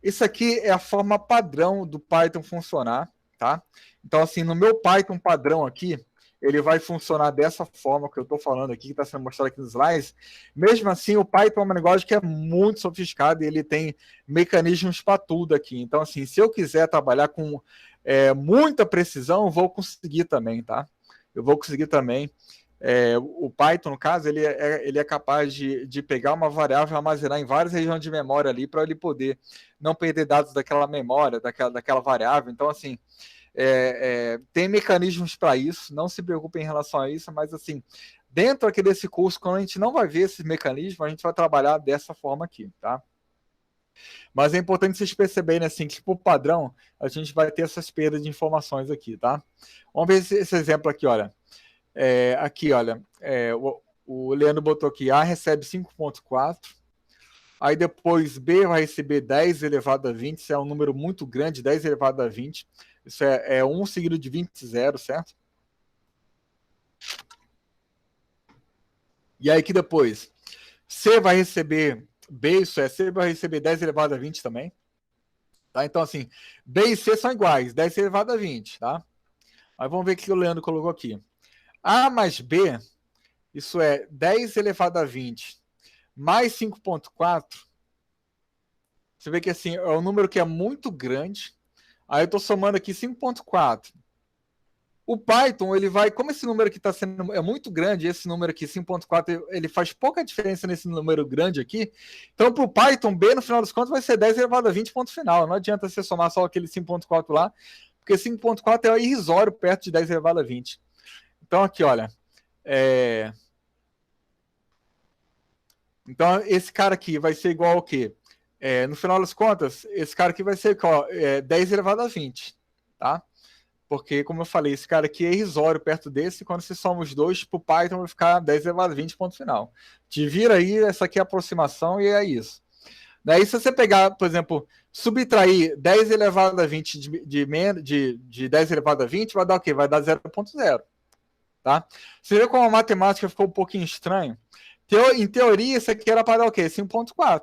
isso aqui é a forma padrão do Python funcionar. Tá? Então, assim, no meu Python padrão aqui, ele vai funcionar dessa forma que eu estou falando aqui, que está sendo mostrado aqui nos slides. Mesmo assim, o Python é uma linguagem que é muito sofisticada e ele tem mecanismos para tudo aqui. Então, assim, se eu quiser trabalhar com muita precisão, eu vou conseguir também, tá? Eu vou conseguir também. O Python, no caso, ele é capaz de pegar uma variável e armazenar em várias regiões de memória ali para ele poder não perder dados daquela memória, daquela variável. Então, assim, tem mecanismos para isso, não se preocupem em relação a isso, mas assim, dentro aqui desse curso, quando a gente não vai ver esses mecanismos, a gente vai trabalhar dessa forma aqui, tá? Mas é importante vocês perceberem assim, que por padrão, a gente vai ter essas perdas de informações aqui, tá? Vamos ver esse exemplo aqui, olha. Aqui, olha, o Leandro botou aqui, A recebe 5.4, aí depois B vai receber 10 elevado a 20, isso é um número muito grande, 10 elevado a 20, isso é 1 seguido de 20 zeros, certo? E aí que depois, C vai receber B, isso é, C vai receber 10 elevado a 20 também. Tá? Então, assim, B e C são iguais, 10 elevado a 20, tá? Aí vamos ver o que o Leandro colocou aqui. A mais B, isso é 10 elevado a 20 mais 5.4. Você vê que assim, é um número que é muito grande. Aí eu estou somando aqui 5.4. O Python, ele vai, como esse número aqui está sendo muito grande, esse número aqui, 5.4, ele faz pouca diferença nesse número grande aqui. Então, para o Python, B, no final dos contos, vai ser 10 elevado a 20, ponto final. Não adianta você somar só aquele 5.4 lá, porque 5.4 é irrisório perto de 10 elevado a 20. Então, aqui, olha. Então, esse cara aqui vai ser igual ao quê? No final das contas, esse cara aqui vai ser 10 elevado a 20, tá? Porque, como eu falei, esse cara aqui é irrisório perto desse, e quando você soma os dois, para o Python vai ficar 10 elevado a 20, ponto final. Te vira aí, essa aqui é a aproximação e é isso. Daí, se você pegar, por exemplo, subtrair 10 elevado a 20 de 10 elevado a 20, vai dar o quê? Vai dar 0.0. Tá? Você vê como a matemática ficou um pouquinho estranha? Em teoria, isso aqui era para dar o quê? 5.4.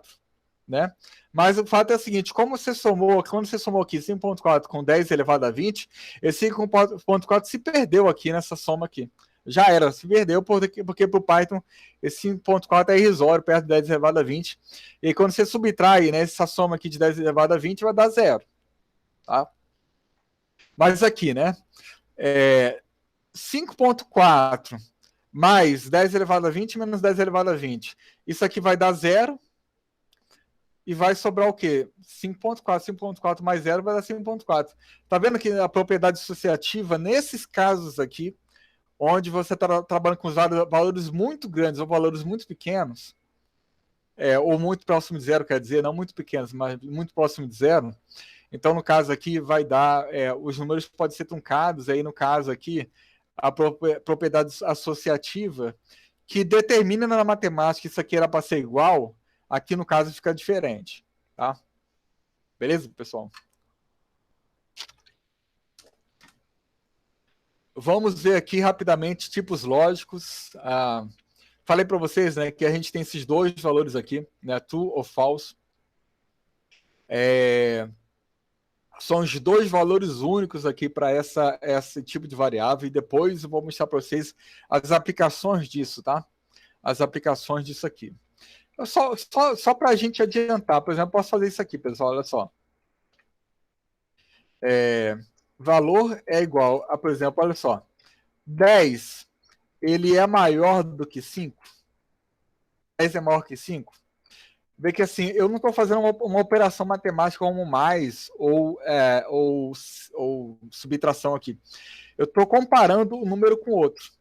Né? Mas o fato é o seguinte, quando você somou aqui 5.4 com 10 elevado a 20, esse 5.4 se perdeu aqui nessa soma aqui. Já era, se perdeu, porque para o Python esse 5.4 é irrisório, perto de 10 elevado a 20. E quando você subtrai, né, essa soma aqui de 10 elevado a 20, vai dar zero. Tá? Mas aqui, né? 5.4 mais 10 elevado a 20 menos 10 elevado a 20. Isso aqui vai dar zero. E vai sobrar o quê? 5.4 mais 0 vai dar 5.4. Tá vendo que a propriedade associativa, nesses casos aqui, onde você está trabalhando com valores muito grandes ou valores muito pequenos, ou muito próximo de zero, quer dizer, não muito pequenos, mas muito próximo de zero, então no caso aqui vai dar, os números podem ser truncados, aí no caso aqui, a propriedade associativa, que determina na matemática que isso aqui era para ser igual, aqui no caso fica diferente, tá? Beleza, pessoal? Vamos ver aqui rapidamente tipos lógicos. falei para vocês, né, que a gente tem esses dois valores aqui, né, true ou false. São os dois valores únicos aqui para esse tipo de variável, e depois eu vou mostrar para vocês as aplicações disso, tá? As aplicações disso aqui. Só para a gente adiantar, por exemplo, eu posso fazer isso aqui, pessoal, olha só. Valor é igual a, por exemplo, olha só, 10, ele é maior do que 5? 10 é maior que 5? Vê que assim, eu não estou fazendo uma operação matemática como mais ou subtração aqui. Eu estou comparando um número com outro.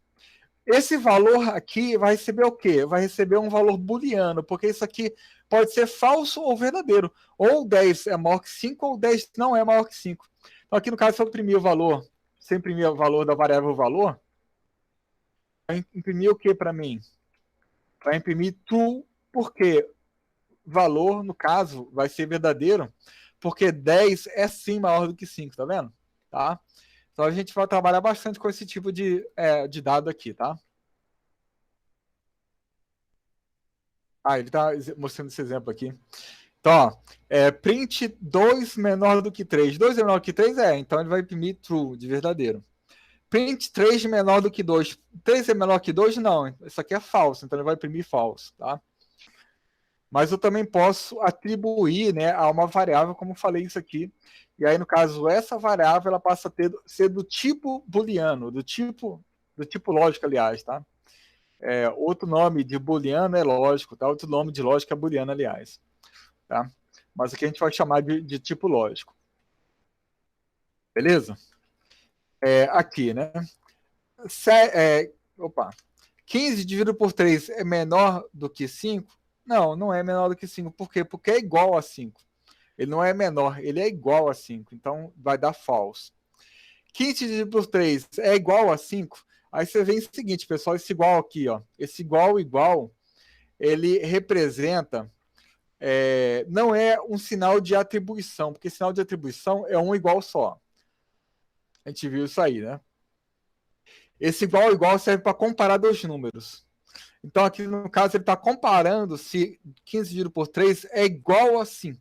Esse valor aqui vai receber o quê? Vai receber um valor booleano, porque isso aqui pode ser falso ou verdadeiro. Ou 10 é maior que 5, ou 10 não é maior que 5. Então aqui no caso, se eu imprimir o valor, se eu imprimir o valor da variável valor, vai imprimir o que para mim? Vai imprimir true, porque valor, no caso, vai ser verdadeiro, porque 10 é sim maior do que 5, tá vendo? Tá? Então a gente vai trabalhar bastante com esse tipo de dado aqui, tá? Ele está mostrando esse exemplo aqui. Então, ó, print 2 menor do que 3. 2 é menor do que 3? Então ele vai imprimir true, de verdadeiro. Print 3 menor do que 2. 3 é menor que 2? Não, isso aqui é falso, então ele vai imprimir falso, tá? Mas eu também posso atribuir, né, a uma variável, como eu falei isso aqui. E aí, no caso, essa variável ela passa a ser do tipo booleano, do tipo lógico, aliás, tá? Outro nome de booleano é lógico, tá? Outro nome de lógico é booleano, aliás. Tá? Mas aqui a gente vai chamar de tipo lógico. Beleza? Aqui, né? 15 dividido por 3 é menor do que 5? Não, não é menor do que 5. Por quê? Porque é igual a 5. Ele não é menor, ele é igual a 5. Então, vai dar false. 15 dividido por 3 é igual a 5? Aí você vê o seguinte, pessoal, esse igual aqui, ó. Esse igual, ele representa... não é um sinal de atribuição, porque sinal de atribuição é um igual só. A gente viu isso aí, né? Esse igual serve para comparar dois números. Então, aqui no caso, ele está comparando se 15 dividido por 3 é igual a 5.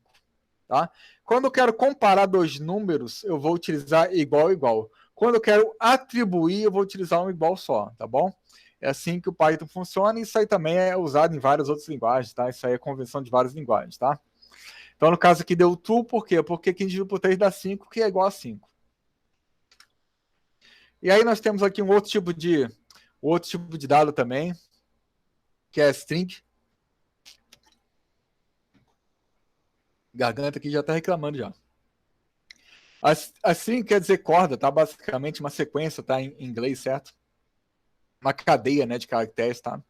Tá? Quando eu quero comparar dois números, eu vou utilizar igual. Quando eu quero atribuir, eu vou utilizar um igual só, tá bom? É assim que o Python funciona, e isso aí também é usado em várias outras linguagens, tá? Isso aí é convenção de várias linguagens, tá? Então, no caso aqui, deu true, por quê? Porque 15 dividido por 3 dá 5, que é igual a 5. E aí nós temos aqui outro tipo de dado também, que é string. Garganta aqui já está reclamando já. A string quer dizer corda, tá? Basicamente uma sequência, tá? Em inglês, certo? Uma cadeia, né, de caracteres, tá?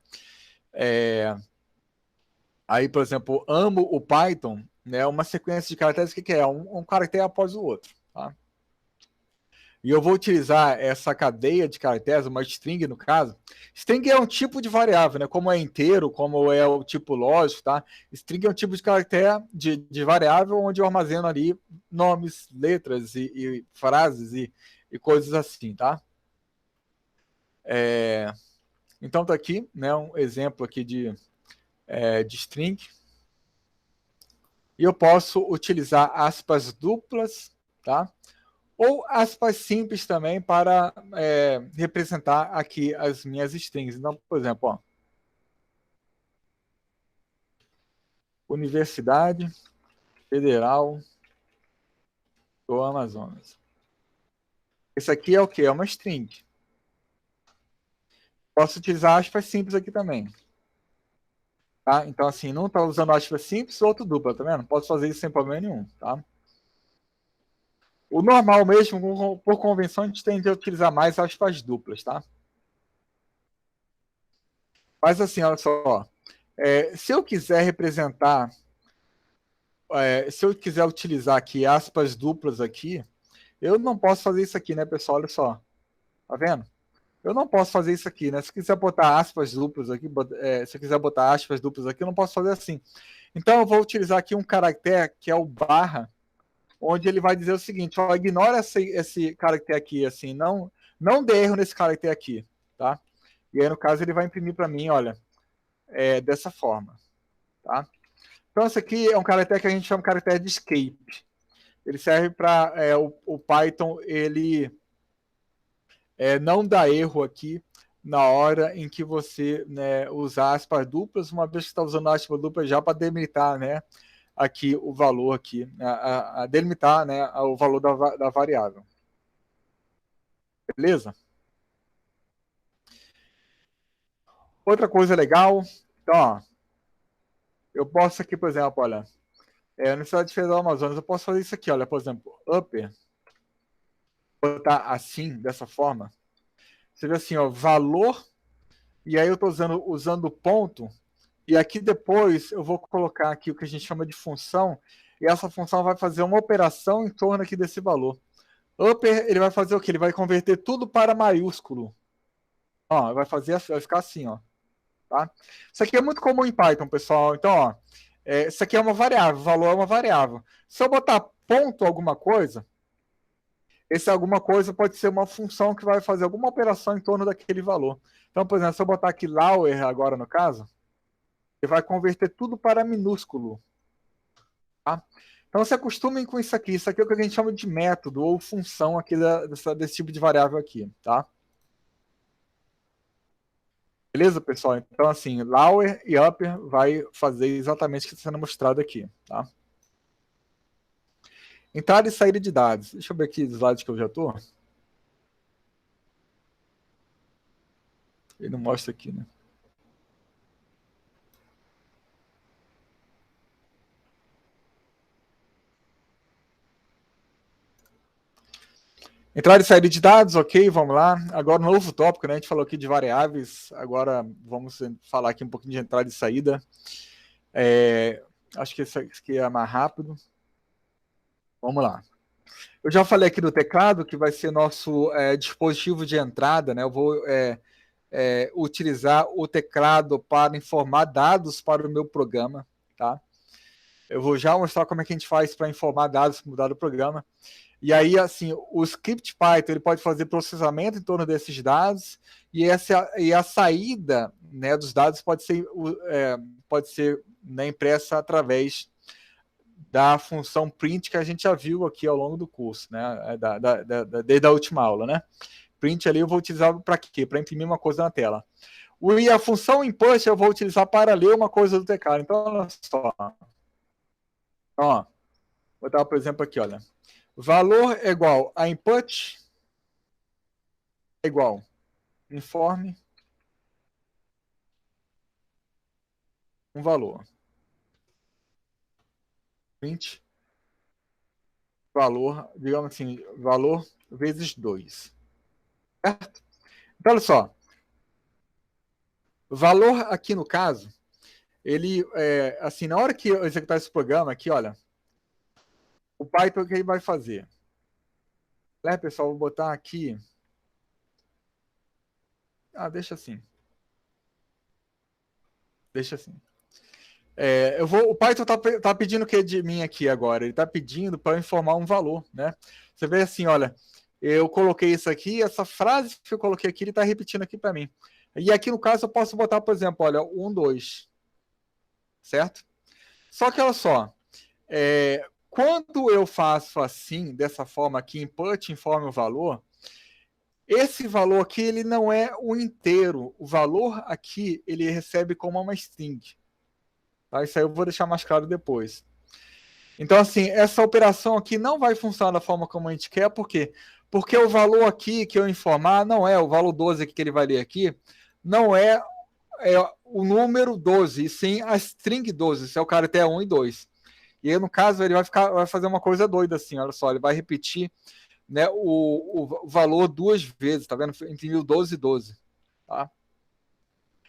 Aí, por exemplo, amo o Python, né? Uma sequência de caracteres, o que é? Um caractere após o outro, tá? E eu vou utilizar essa cadeia de caracteres, uma string no caso. String é um tipo de variável, né? Como é inteiro, como é o tipo lógico, tá? String é um tipo de caractere de variável onde eu armazeno ali nomes, letras e frases e coisas assim, tá? Então tá aqui, né? Um exemplo aqui de string. E eu posso utilizar aspas duplas, tá? Ou aspas simples também para representar aqui as minhas strings. Então, por exemplo, ó, Universidade Federal do Amazonas. Isso aqui é o quê? É uma string. Posso utilizar aspas simples aqui também. Tá? Então, assim, não está usando aspas simples, outro dupla, tá vendo? Posso fazer isso sem problema nenhum, tá? O normal mesmo, por convenção, a gente tende a utilizar mais aspas duplas, tá? Mas assim, olha só. Se eu quiser representar, se eu quiser utilizar aqui aspas duplas aqui, eu não posso fazer isso aqui, né, pessoal? Olha só. Tá vendo? Eu não posso fazer isso aqui, né? Se quiser botar aspas duplas aqui, se eu quiser botar aspas duplas aqui, eu não posso fazer assim. Então, eu vou utilizar aqui um caractere, que é o barra, onde ele vai dizer o seguinte, ó, ignora esse caractere aqui, assim, não dê erro nesse caractere aqui, tá? E aí, no caso, ele vai imprimir para mim, olha, dessa forma. Tá? Então, esse aqui é um caractere que a gente chama de caractere de escape. Ele serve para o Python ele não dar erro aqui na hora em que você, né, usar aspas duplas, uma vez que está usando aspas duplas já para delimitar, né, aqui o valor aqui, a delimitar, né, o valor da variável. Beleza? Outra coisa legal, então, ó, eu posso aqui, por exemplo, olha, na Universidade Federal do Amazonas, eu posso fazer isso aqui, olha, por exemplo, upper, botar assim, dessa forma, você vê assim, ó, valor, e aí eu estou usando ponto, e aqui depois eu vou colocar aqui o que a gente chama de função, e essa função vai fazer uma operação em torno aqui desse valor. Upper, ele vai fazer o quê? Ele vai converter tudo para maiúsculo. Ó, vai ficar assim, ó. Tá? Isso aqui é muito comum em Python, pessoal. Então, ó, isso aqui é uma variável, o valor é uma variável. Se eu botar ponto alguma coisa, esse alguma coisa pode ser uma função que vai fazer alguma operação em torno daquele valor. Então, por exemplo, se eu botar aqui lower agora no caso, ele vai converter tudo para minúsculo. Tá? Então, se acostumem com isso aqui. Isso aqui é o que a gente chama de método ou função aqui desse tipo de variável aqui. Tá? Beleza, pessoal? Então, assim, lower e upper vai fazer exatamente o que está sendo mostrado aqui. Tá? Entrada e saída de dados. Deixa eu ver aqui os slides que eu já estou. Ele não mostra aqui, né? Entrada e saída de dados, ok, vamos lá. Agora, um novo tópico, né? A gente falou aqui de variáveis, agora vamos falar aqui um pouquinho de entrada e saída. Acho que esse aqui é mais rápido. Vamos lá. Eu já falei aqui do teclado, que vai ser nosso dispositivo de entrada, né? Eu vou utilizar o teclado para informar dados para o meu programa, tá? Eu vou já mostrar como é que a gente faz para informar dados para mudar do programa. E aí, assim, o script Python ele pode fazer processamento em torno desses dados e a saída, né, dos dados pode ser né, impressa através da função print que a gente já viu aqui ao longo do curso, né, desde a última aula, né? Print ali eu vou utilizar para quê? Para imprimir uma coisa na tela. E a função input eu vou utilizar para ler uma coisa do teclado. Então, olha só. Ó, vou botar, por exemplo, aqui, olha. Valor é igual a input é igual informe um valor. Print valor, digamos assim, valor vezes 2. Certo? Então, olha só. Valor aqui no caso, ele, assim, na hora que eu executar esse programa aqui, olha, o Python que ele vai fazer? Pessoal, vou botar aqui. Deixa assim. Deixa assim. O Python tá pedindo o que de mim aqui agora? Ele está pedindo para eu informar um valor, né? Você vê assim, olha, eu coloquei isso aqui, essa frase que eu coloquei aqui, ele está repetindo aqui para mim. E aqui no caso eu posso botar, por exemplo, olha, 1, 2. Certo? Só que olha só, quando eu faço assim, dessa forma aqui, input informa o valor, esse valor aqui ele não é o inteiro. O valor aqui ele recebe como uma string. Tá? Isso aí eu vou deixar mais claro depois. Então, assim, essa operação aqui não vai funcionar da forma como a gente quer, por quê? Porque o valor aqui que eu informar não é o valor 12 que ele vai ler aqui, não é o número 12, e sim a string 12, se é o caractere 1 e 2. E aí, no caso, ele vai fazer uma coisa doida assim, olha só, ele vai repetir, né, o valor 2 vezes, tá vendo? Entre 12 e 12, tá?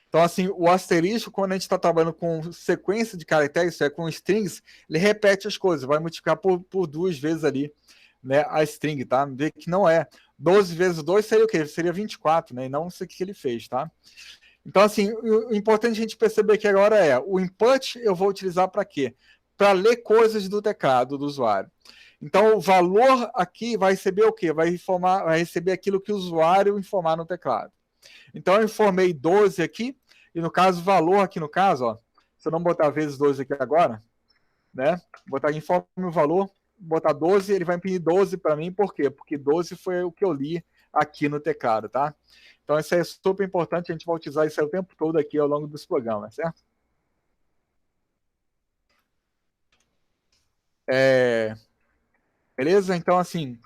Então, assim, o asterisco, quando a gente está trabalhando com sequência de caracteres, isso é com strings, ele repete as coisas, vai multiplicar por 2 vezes ali, né, a string, tá? Vê que não é. 12 vezes 2 seria o quê? Seria 24, né? E não isso que ele fez, tá? Então, assim, o importante a gente perceber aqui agora o input eu vou utilizar para quê? Para ler coisas do teclado do usuário. Então, o valor aqui vai receber o quê? Vai receber aquilo que o usuário informar no teclado. Então, eu informei 12 aqui, E no caso, valor aqui no caso, ó, se eu não botar vezes 12 aqui agora, né? Botar informe o valor, botar 12, ele vai imprimir 12 para mim, por quê? Porque 12 foi o que eu li aqui no teclado, tá? Então isso é super importante, a gente vai utilizar isso aí o tempo todo aqui ao longo dos programas, certo? Beleza? Então, assim,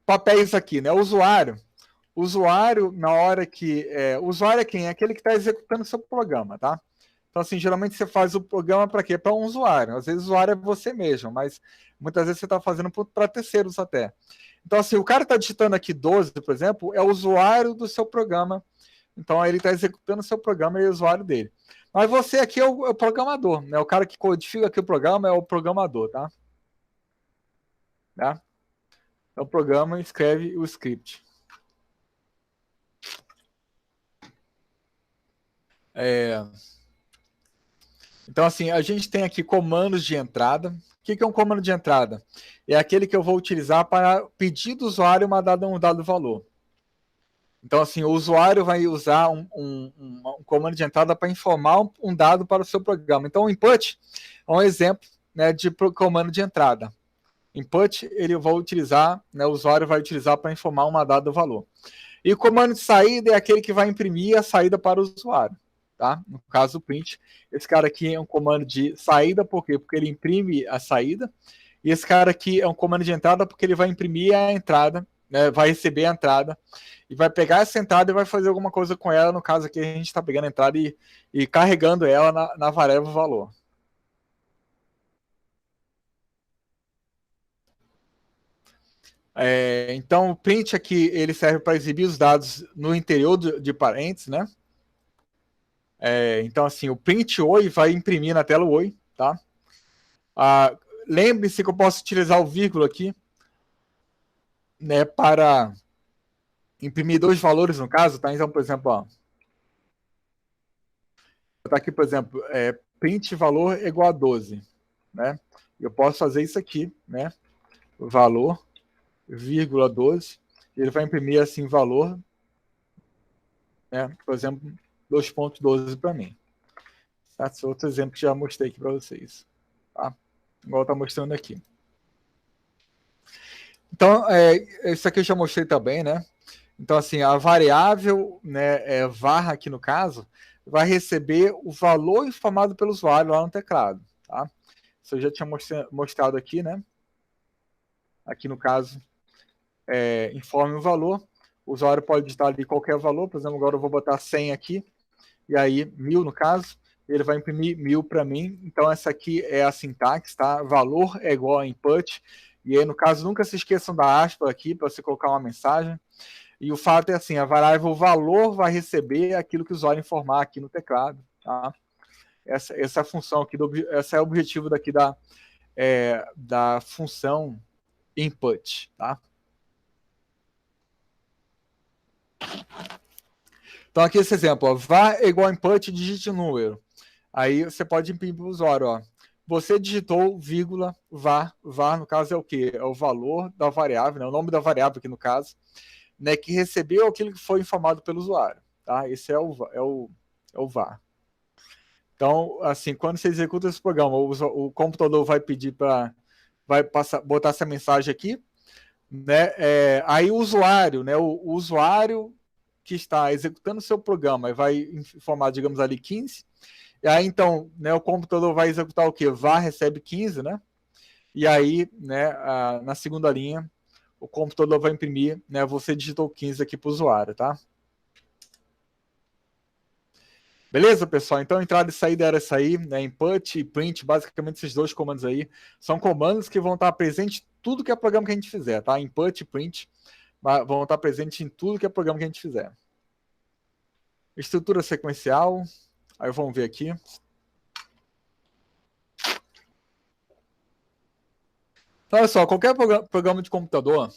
papéis aqui, né? Usuário, na hora que... usuário é quem? É aquele que está executando o seu programa, tá? Então, assim, geralmente você faz o programa para quê? Para um usuário. Às vezes o usuário é você mesmo, mas muitas vezes você está fazendo para terceiros até. Então, assim, o cara está digitando aqui 12, por exemplo, é o usuário do seu programa. Então, ele está executando o seu programa e é o usuário dele. Mas você aqui é o programador, né? O cara que codifica aqui o programa é o programador, tá? Tá? Então, o programa escreve o script. Então, assim, a gente tem aqui comandos de entrada. O que é um comando de entrada? É aquele que eu vou utilizar para pedir do usuário um dado valor. Então, assim, o usuário vai usar um comando de entrada para informar um dado para o seu programa. Então, o input é um exemplo, né, de comando de entrada. Input, ele vai utilizar, né, o usuário vai utilizar para informar uma dado valor. E o comando de saída é aquele que vai imprimir a saída para o usuário. Tá? No caso do print, esse cara aqui é um comando de saída, por quê? Porque ele imprime a saída. E esse cara aqui é um comando de entrada porque ele vai imprimir a entrada, né, vai receber a entrada, e vai pegar essa entrada e vai fazer alguma coisa com ela. No caso aqui, a gente está pegando a entrada e carregando ela na variável valor. Então, o print aqui ele serve para exibir os dados no interior de parênteses, né? Então, assim, o print oi vai imprimir na tela o oi, tá? Lembre-se que eu posso utilizar o vírgula aqui, né, para imprimir dois valores no caso, tá? Então, por exemplo, ó, tá aqui, por exemplo, print valor igual a 12, né? Eu posso fazer isso aqui, né? Valor, vírgula 12, ele vai imprimir assim valor, né? Por exemplo, 2.12 para mim. Esse é outro exemplo que já mostrei aqui para vocês, tá? Igual tá mostrando aqui. Então, isso aqui eu já mostrei também, né? Então, assim, a variável, né, var aqui no caso, vai receber o valor informado pelo usuário lá no teclado, tá? Isso eu já tinha mostrado aqui, né? Aqui no caso, informe o valor. O usuário pode digitar ali qualquer valor, por exemplo, agora eu vou botar 100 aqui, e aí 1000 no caso, ele vai imprimir 1000 para mim. Então, essa aqui é a sintaxe, tá? Valor é igual a input. E aí, no caso, nunca se esqueçam da aspa aqui para você colocar uma mensagem. E o fato é assim, a variável valor vai receber aquilo que o usuário informar aqui no teclado, tá? Essa é a função aqui, esse é o objetivo daqui da função input, tá? Então aqui esse exemplo, ó, var é igual a input, digite o número. Aí você pode imprimir para o usuário, ó. Você digitou vírgula var no caso é o quê? É o valor da variável, né? O nome da variável aqui no caso, né, que recebeu aquilo que foi informado pelo usuário, tá? Esse é o var. Então, assim, quando você executa esse programa, o computador vai pedir botar essa mensagem aqui, né? Aí o usuário, né? O usuário que está executando o seu programa vai informar, digamos ali, 15. E aí, então, né, o computador vai executar o quê? Var recebe 15, né? E aí, né, na segunda linha, o computador vai imprimir, né? Você digitou 15 aqui para o usuário, tá? Beleza, pessoal? Então, entrada e saída era essa aí, né? Input e print, basicamente esses dois comandos aí, são comandos que vão estar presentes em tudo que é programa que a gente fizer, tá? Input e print vão estar presentes em tudo que é programa que a gente fizer. Estrutura sequencial, aí vamos ver aqui. Então, olha só, qualquer programa de computador,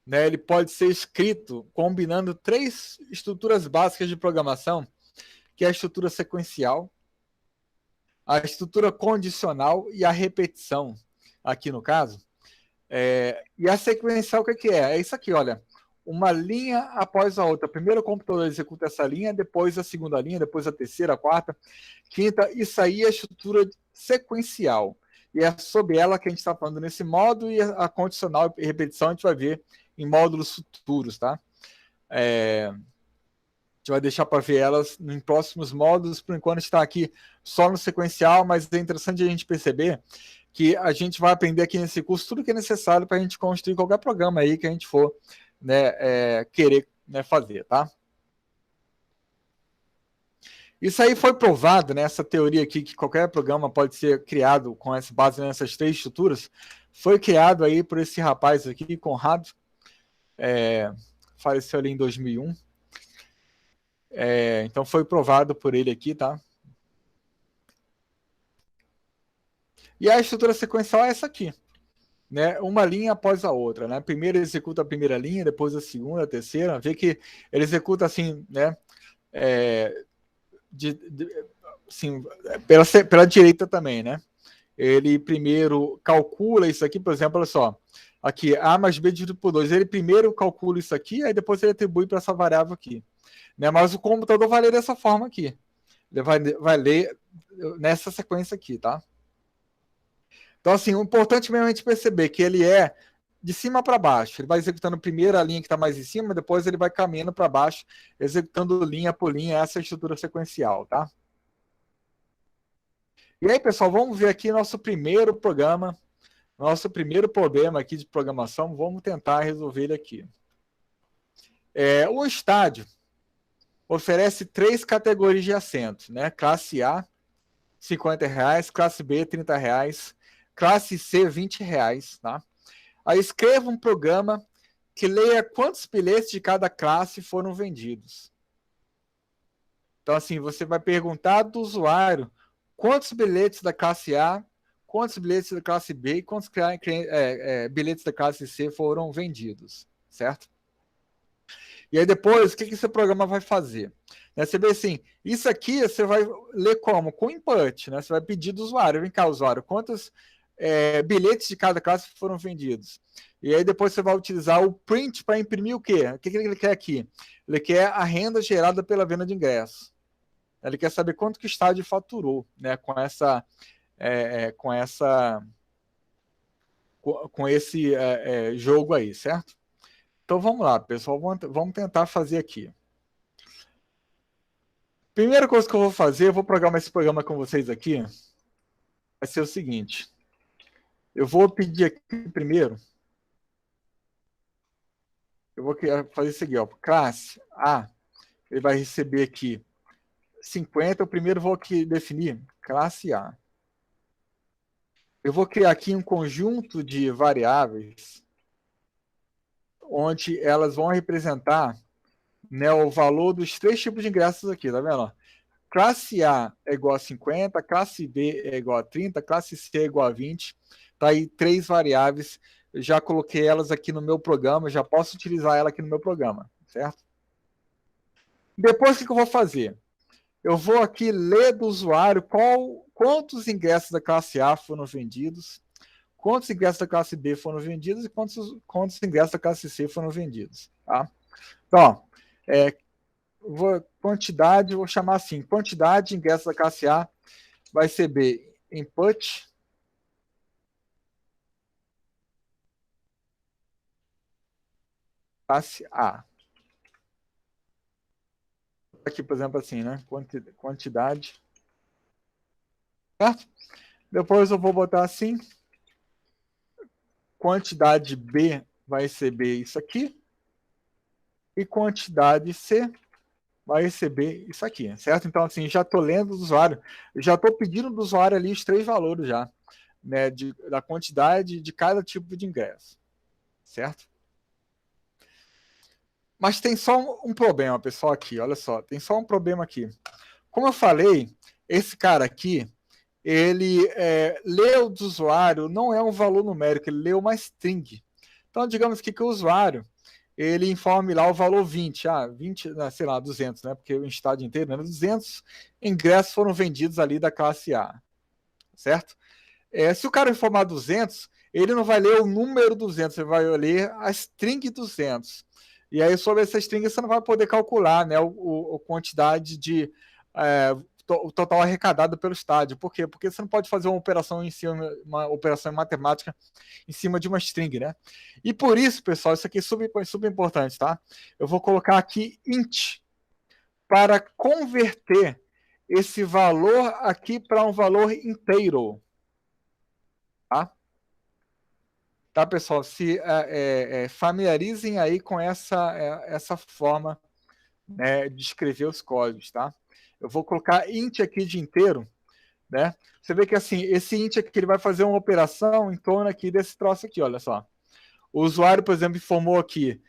né, ele pode ser escrito combinando três estruturas básicas de programação, que é a estrutura sequencial, a estrutura condicional e a repetição, aqui no caso. E a sequencial, o que é? É isso aqui, olha. uma linha após a outra. Primeiro o computador executa essa linha, depois a segunda linha, depois a terceira, a quarta, quinta. Isso aí é estrutura sequencial. E é sobre ela que a gente está falando nesse módulo, e a condicional e repetição a gente vai ver em módulos futuros, tá? A gente vai deixar para ver elas em próximos módulos. Por enquanto está aqui só no sequencial, mas é interessante a gente perceber que a gente vai aprender aqui nesse curso tudo que é necessário para a gente construir qualquer programa aí que a gente for, né, querer, né, fazer, tá? Isso aí foi provado, né, essa teoria aqui, que qualquer programa pode ser criado com essa base nessas três estruturas, foi criado aí por esse rapaz aqui, Conrado, faleceu ali em 2001. Então foi provado por ele aqui, tá? E a estrutura sequencial é essa aqui, né? Uma linha após a outra, né? Primeiro ele executa a primeira linha, depois a segunda, a terceira. Vê que ele executa assim, né? Assim, pela direita também, né? Ele primeiro calcula isso aqui, por exemplo, olha só. Aqui, A mais B dividido por 2. Ele primeiro calcula isso aqui, aí depois ele atribui para essa variável aqui. Né? Mas o computador vai ler dessa forma aqui. Ele vai ler nessa sequência aqui, tá? Então, assim, o importante mesmo é a gente perceber que ele é de cima para baixo. Ele vai executando primeiro a linha que está mais em cima, depois ele vai caminhando para baixo, executando linha por linha, essa é a estrutura sequencial, tá? E aí, pessoal, vamos ver aqui nosso primeiro programa, nosso primeiro problema aqui de programação. Vamos tentar resolver ele aqui. O estádio oferece 3 categorias de assentos, né? Classe A, R$50, classe B, R$30, classe C, R$20, tá? Aí escreva um programa que leia quantos bilhetes de cada classe foram vendidos. Então, assim, você vai perguntar do usuário quantos bilhetes da classe A, quantos bilhetes da classe B e quantos bilhetes da classe C foram vendidos, certo? E aí depois, o que esse programa vai fazer? Você vê assim, isso aqui você vai ler como? Com input, né? Você vai pedir do usuário, vem cá, usuário, quantos bilhetes de cada classe foram vendidos? E aí depois você vai utilizar o print para imprimir o quê? O que ele quer aqui? Ele quer a renda gerada pela venda de ingressos. Ele quer saber quanto que o estádio faturou, né? Com esse jogo aí, certo? Então vamos lá, pessoal, vamos tentar fazer aqui. Primeira coisa que eu vou fazer, eu vou programar esse programa com vocês aqui, vai ser o seguinte. Eu vou pedir aqui primeiro, eu vou fazer isso aqui, ó, classe A, ele vai receber aqui 50, eu primeiro vou aqui definir classe A. Eu vou criar aqui um conjunto de variáveis onde elas vão representar, né, o valor dos 3 tipos de ingressos aqui, tá vendo? Classe A é igual a 50, classe B é igual a 30, classe C é igual a 20. Tá aí 3 variáveis, eu já coloquei elas aqui no meu programa, já posso utilizar ela aqui no meu programa, certo? Depois, o que eu vou fazer? Eu vou aqui ler do usuário quantos ingressos da classe A foram vendidos, quantos ingressos da classe B foram vendidos e quantos ingressos da classe C foram vendidos. Tá? Então, quantidade, vou chamar assim, quantidade de ingressos da classe A vai ser B, input, classe A. Aqui, por exemplo, assim, né? Quantidade. Certo? Depois eu vou botar assim. Quantidade B vai receber isso aqui. E quantidade C vai receber isso aqui, certo? Então, assim, já estou lendo do usuário, já estou pedindo do usuário ali os 3 valores já, né? Da quantidade de cada tipo de ingresso, certo? Mas tem só um problema, pessoal, aqui, olha só, tem só um problema aqui. Como eu falei, esse cara aqui, ele leu do usuário, não é um valor numérico, ele leu uma string. Então, digamos que o usuário, ele informe lá o valor 20, 20, sei lá, 200, né? Porque o estádio inteiro, né? 200 ingressos foram vendidos ali da classe A, certo? Se o cara informar 200, ele não vai ler o número 200, ele vai ler a string 200. E aí, sobre essa string, você não vai poder calcular, né, a quantidade de o total arrecadado pelo estádio. Por quê? Porque você não pode fazer uma operação em cima, uma operação matemática em cima de uma string, né? E por isso, pessoal, isso aqui é super importante, tá? Eu vou colocar aqui int para converter esse valor aqui para um valor inteiro, tá? Tá, pessoal? Se familiarizem aí com essa forma, né, de escrever os códigos, tá? Eu vou colocar int aqui de inteiro, né? Você vê que assim, esse int aqui ele vai fazer uma operação em torno aqui desse troço aqui, olha só. O usuário, por exemplo, informou aqui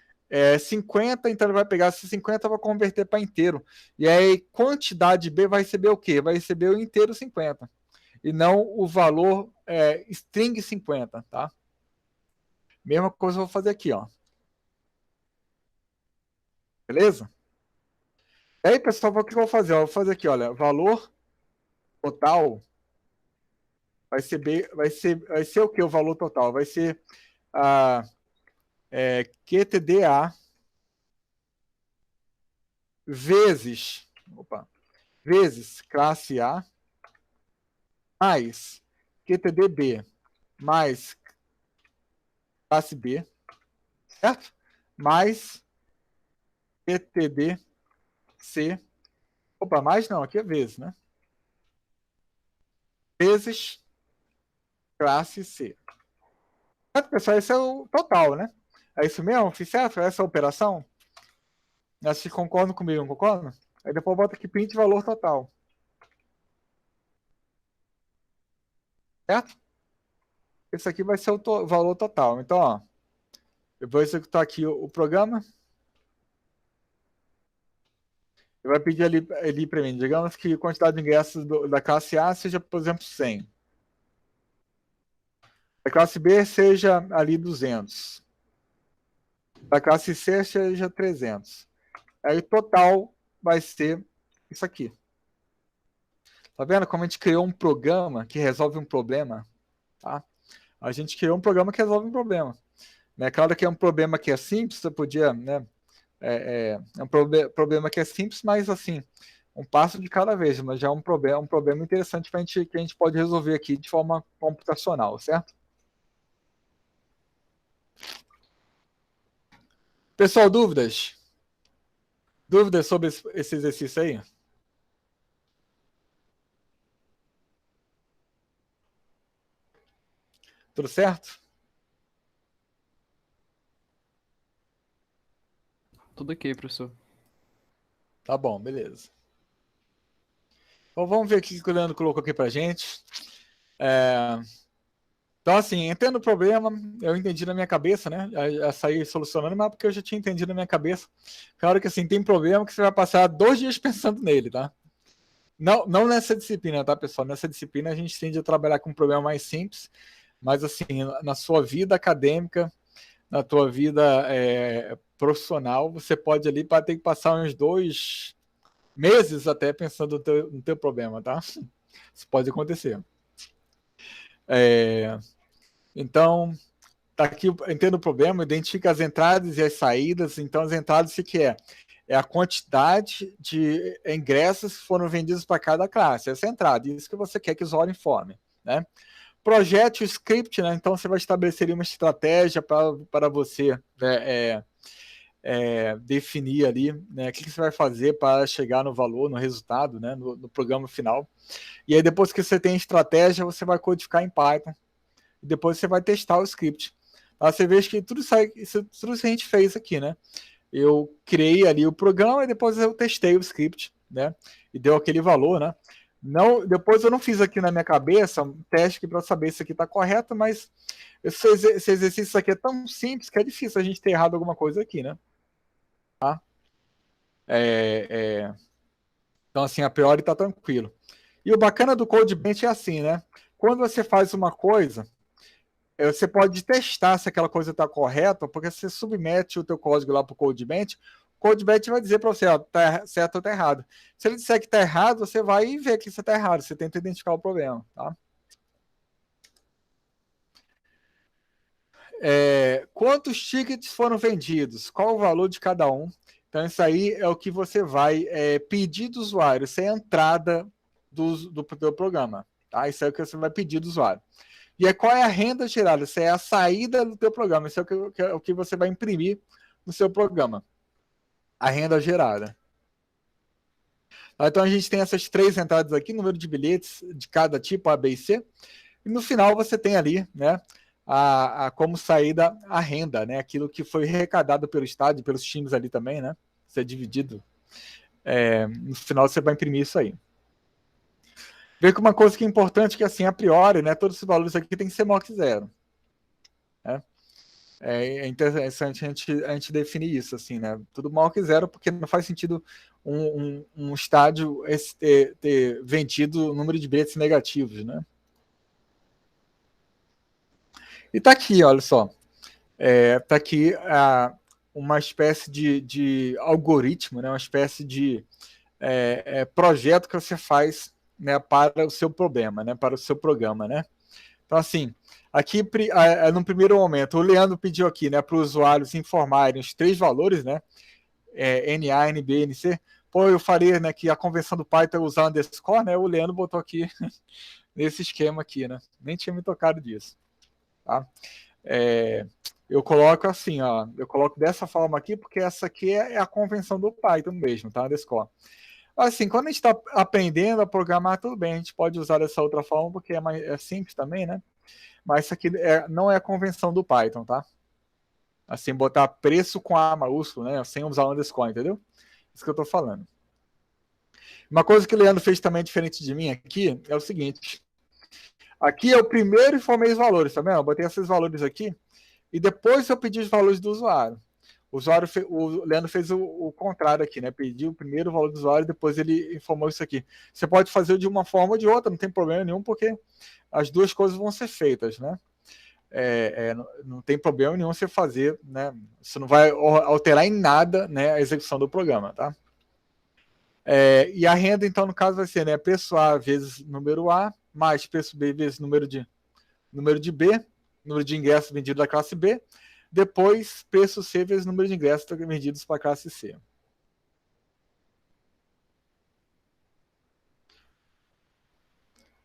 50, então ele vai pegar esse 50 e vai converter para inteiro. E aí, quantidade B vai receber o quê? Vai receber o inteiro 50. E não o valor string 50, tá? Mesma coisa eu vou fazer aqui, ó. Beleza? E aí, pessoal, o que eu vou fazer? Eu vou fazer aqui, olha, valor total vai ser o que o valor total? Vai ser a QTDA vezes classe A mais QTDB mais classe B, certo? Mais QTDC. Mais não, aqui é vezes, né? Vezes classe C. Certo, pessoal? Esse é o total, né? É isso mesmo? Fiz certo? Essa é a operação? Vocês concordam comigo, não concordam? Aí depois bota aqui print valor total. Certo? Esse aqui vai ser o valor total. Então, ó, eu vou executar aqui o programa. Ele vai pedir ali para mim, digamos que a quantidade de ingressos da classe A seja, por exemplo, 100. Da classe B seja ali 200. Da classe C seja 300. Aí o total vai ser isso aqui. Tá vendo como a gente criou um programa que resolve um problema? Tá? A gente criou um programa que resolve um problema. É claro que é um problema que é simples, você podia, né? É um problema que é simples, mas assim, um passo de cada vez, mas já é um problema interessante que a gente pode resolver aqui de forma computacional, certo? Pessoal, dúvidas? Dúvidas sobre esse exercício aí? Tudo certo? Tudo ok, professor. Tá bom, beleza. Então vamos ver o que o Leandro colocou aqui pra gente. Então, assim, entendo o problema, eu entendi na minha cabeça, né? Eu saí solucionando, mas porque eu já tinha entendido na minha cabeça. Claro que, assim, tem problema que você vai passar 2 dias pensando nele, tá? Não nessa disciplina, tá, pessoal? Nessa disciplina a gente tende a trabalhar com um problema mais simples, mas, assim, na sua vida acadêmica, na tua vida profissional, você pode ali ter que passar uns 2 meses até pensando no teu problema, tá? Isso pode acontecer. Então, tá aqui, entendo o problema, identifica as entradas e as saídas. Então, as entradas, o que é a quantidade de ingressos que foram vendidos para cada classe. Essa é a entrada, isso que você quer que o usuário informe, né? Projete o script, né? Então, você vai estabelecer uma estratégia para você, né, definir ali, né, o que você vai fazer para chegar no valor, no resultado, né, no programa final. E aí, depois que você tem a estratégia, você vai codificar em Python. E depois você vai testar o script. Tá? Você vê que tudo isso a gente fez aqui, né? Eu criei ali o programa e depois eu testei o script, né? E deu aquele valor, né? Não, depois eu não fiz aqui na minha cabeça um teste para saber se aqui está correto, mas esse exercício aqui é tão simples que é difícil a gente ter errado alguma coisa aqui, né? Tá? Então, assim, a priori está tranquilo. E o bacana do CodeBench é assim, né? Quando você faz uma coisa, você pode testar se aquela coisa está correta, porque você submete o teu código lá para o CodeBench, o CodeBench vai dizer para você, ó, tá certo ou tá errado. Se ele disser que está errado, você vai e vê que você está errado, você tenta identificar o problema, tá? Quantos tickets foram vendidos? Qual o valor de cada um? Então, isso aí é o que você vai pedir do usuário. Isso é a entrada do teu programa. Tá? Isso é o que você vai pedir do usuário. E qual é a renda gerada? Isso é a saída do teu programa. Isso é o que você vai imprimir no seu programa. A renda gerada. Então, a gente tem essas 3 entradas aqui, número de bilhetes de cada tipo, A, B e C. E no final você tem ali, né, como saída a renda, né, aquilo que foi arrecadado pelo estádio, pelos times ali também, né, isso é dividido. No final você vai imprimir isso aí. Vê que uma coisa que é importante, que assim, a priori, né, todos esses valores aqui tem que ser maior que 0. Né? É interessante a gente definir isso, assim, né, tudo maior que 0, porque não faz sentido um estádio ter vendido o número de bilhetes negativos, né. E tá aqui, olha só. Tá aqui uma espécie de algoritmo, né? Uma espécie de projeto que você faz, né, para o seu problema, né? Para o seu programa, né? Então, assim, aqui no primeiro momento, o Leandro pediu aqui, né, para os usuários informarem os 3 valores, né? NA, NB, NC. Pô, eu falei, né, que a convenção do Python é usar underscore, né? O Leandro botou aqui nesse esquema aqui, né? Nem tinha me tocado disso. Tá? Eu coloco assim, ó, eu coloco dessa forma aqui, porque essa aqui é a convenção do Python mesmo, tá? Underscore. Assim, quando a gente está aprendendo a programar, tudo bem, a gente pode usar dessa outra forma, porque é simples também, né? Mas isso aqui não é a convenção do Python, tá? Assim, botar preço com A maiúsculo, né? Sem usar underscore, entendeu? Isso que eu tô falando. Uma coisa que o Leandro fez também diferente de mim aqui é o seguinte. Aqui é o primeiro informei os valores, tá vendo? Eu botei esses valores aqui e depois eu pedi os valores do usuário. O Leandro fez o contrário aqui, né? Pediu primeiro o valor do usuário e depois ele informou isso aqui. Você pode fazer de uma forma ou de outra, não tem problema nenhum, porque as duas coisas vão ser feitas, né? Não tem problema nenhum você fazer, né? Você não vai alterar em nada, né, a execução do programa, tá? E a renda, então, no caso, vai ser, né, preço A vezes número A, mais preço B vezes número de B, número de ingressos vendidos da classe B, depois preço C vezes número de ingressos vendidos para a classe C.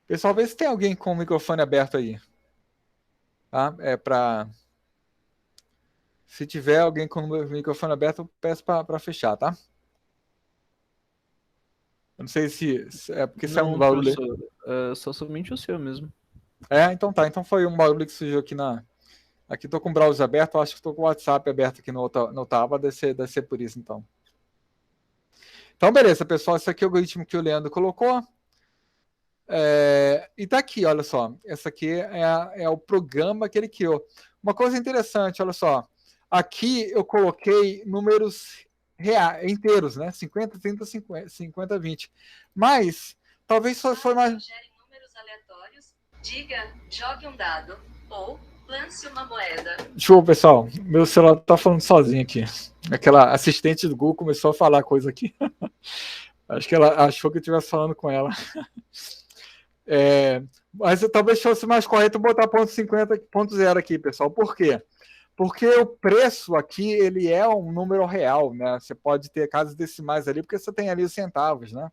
Pessoal, vê se tem alguém com o microfone aberto aí. Tá? Se tiver alguém com o microfone aberto, eu peço para fechar, tá? Eu não sei se é porque sai um barulho. Professor, só somente o seu mesmo. Então tá. Então foi um barulho que surgiu aqui na... Aqui tô com o browser aberto, acho que tô com o WhatsApp aberto aqui no aba, deve ser por isso, então. Então, beleza, pessoal, esse aqui é o algoritmo que o Leandro colocou. E tá aqui, olha só. Essa aqui é o programa que ele criou. Uma coisa interessante, olha só. Aqui eu coloquei números inteiros, né? 50, 30, 50, 20. Mas, talvez só foi mais... Gere números aleatórios, diga, jogue um dado, ou lance uma moeda. Show, pessoal. Meu celular tá falando sozinho aqui. Aquela assistente do Google começou a falar coisa aqui. Acho que ela achou que eu estivesse falando com ela. Mas talvez fosse mais correto botar ponto 50, ponto 0 aqui, pessoal. Por quê? Porque o preço aqui, ele é um número real, né? Você pode ter casas decimais ali, porque você tem ali os centavos, né?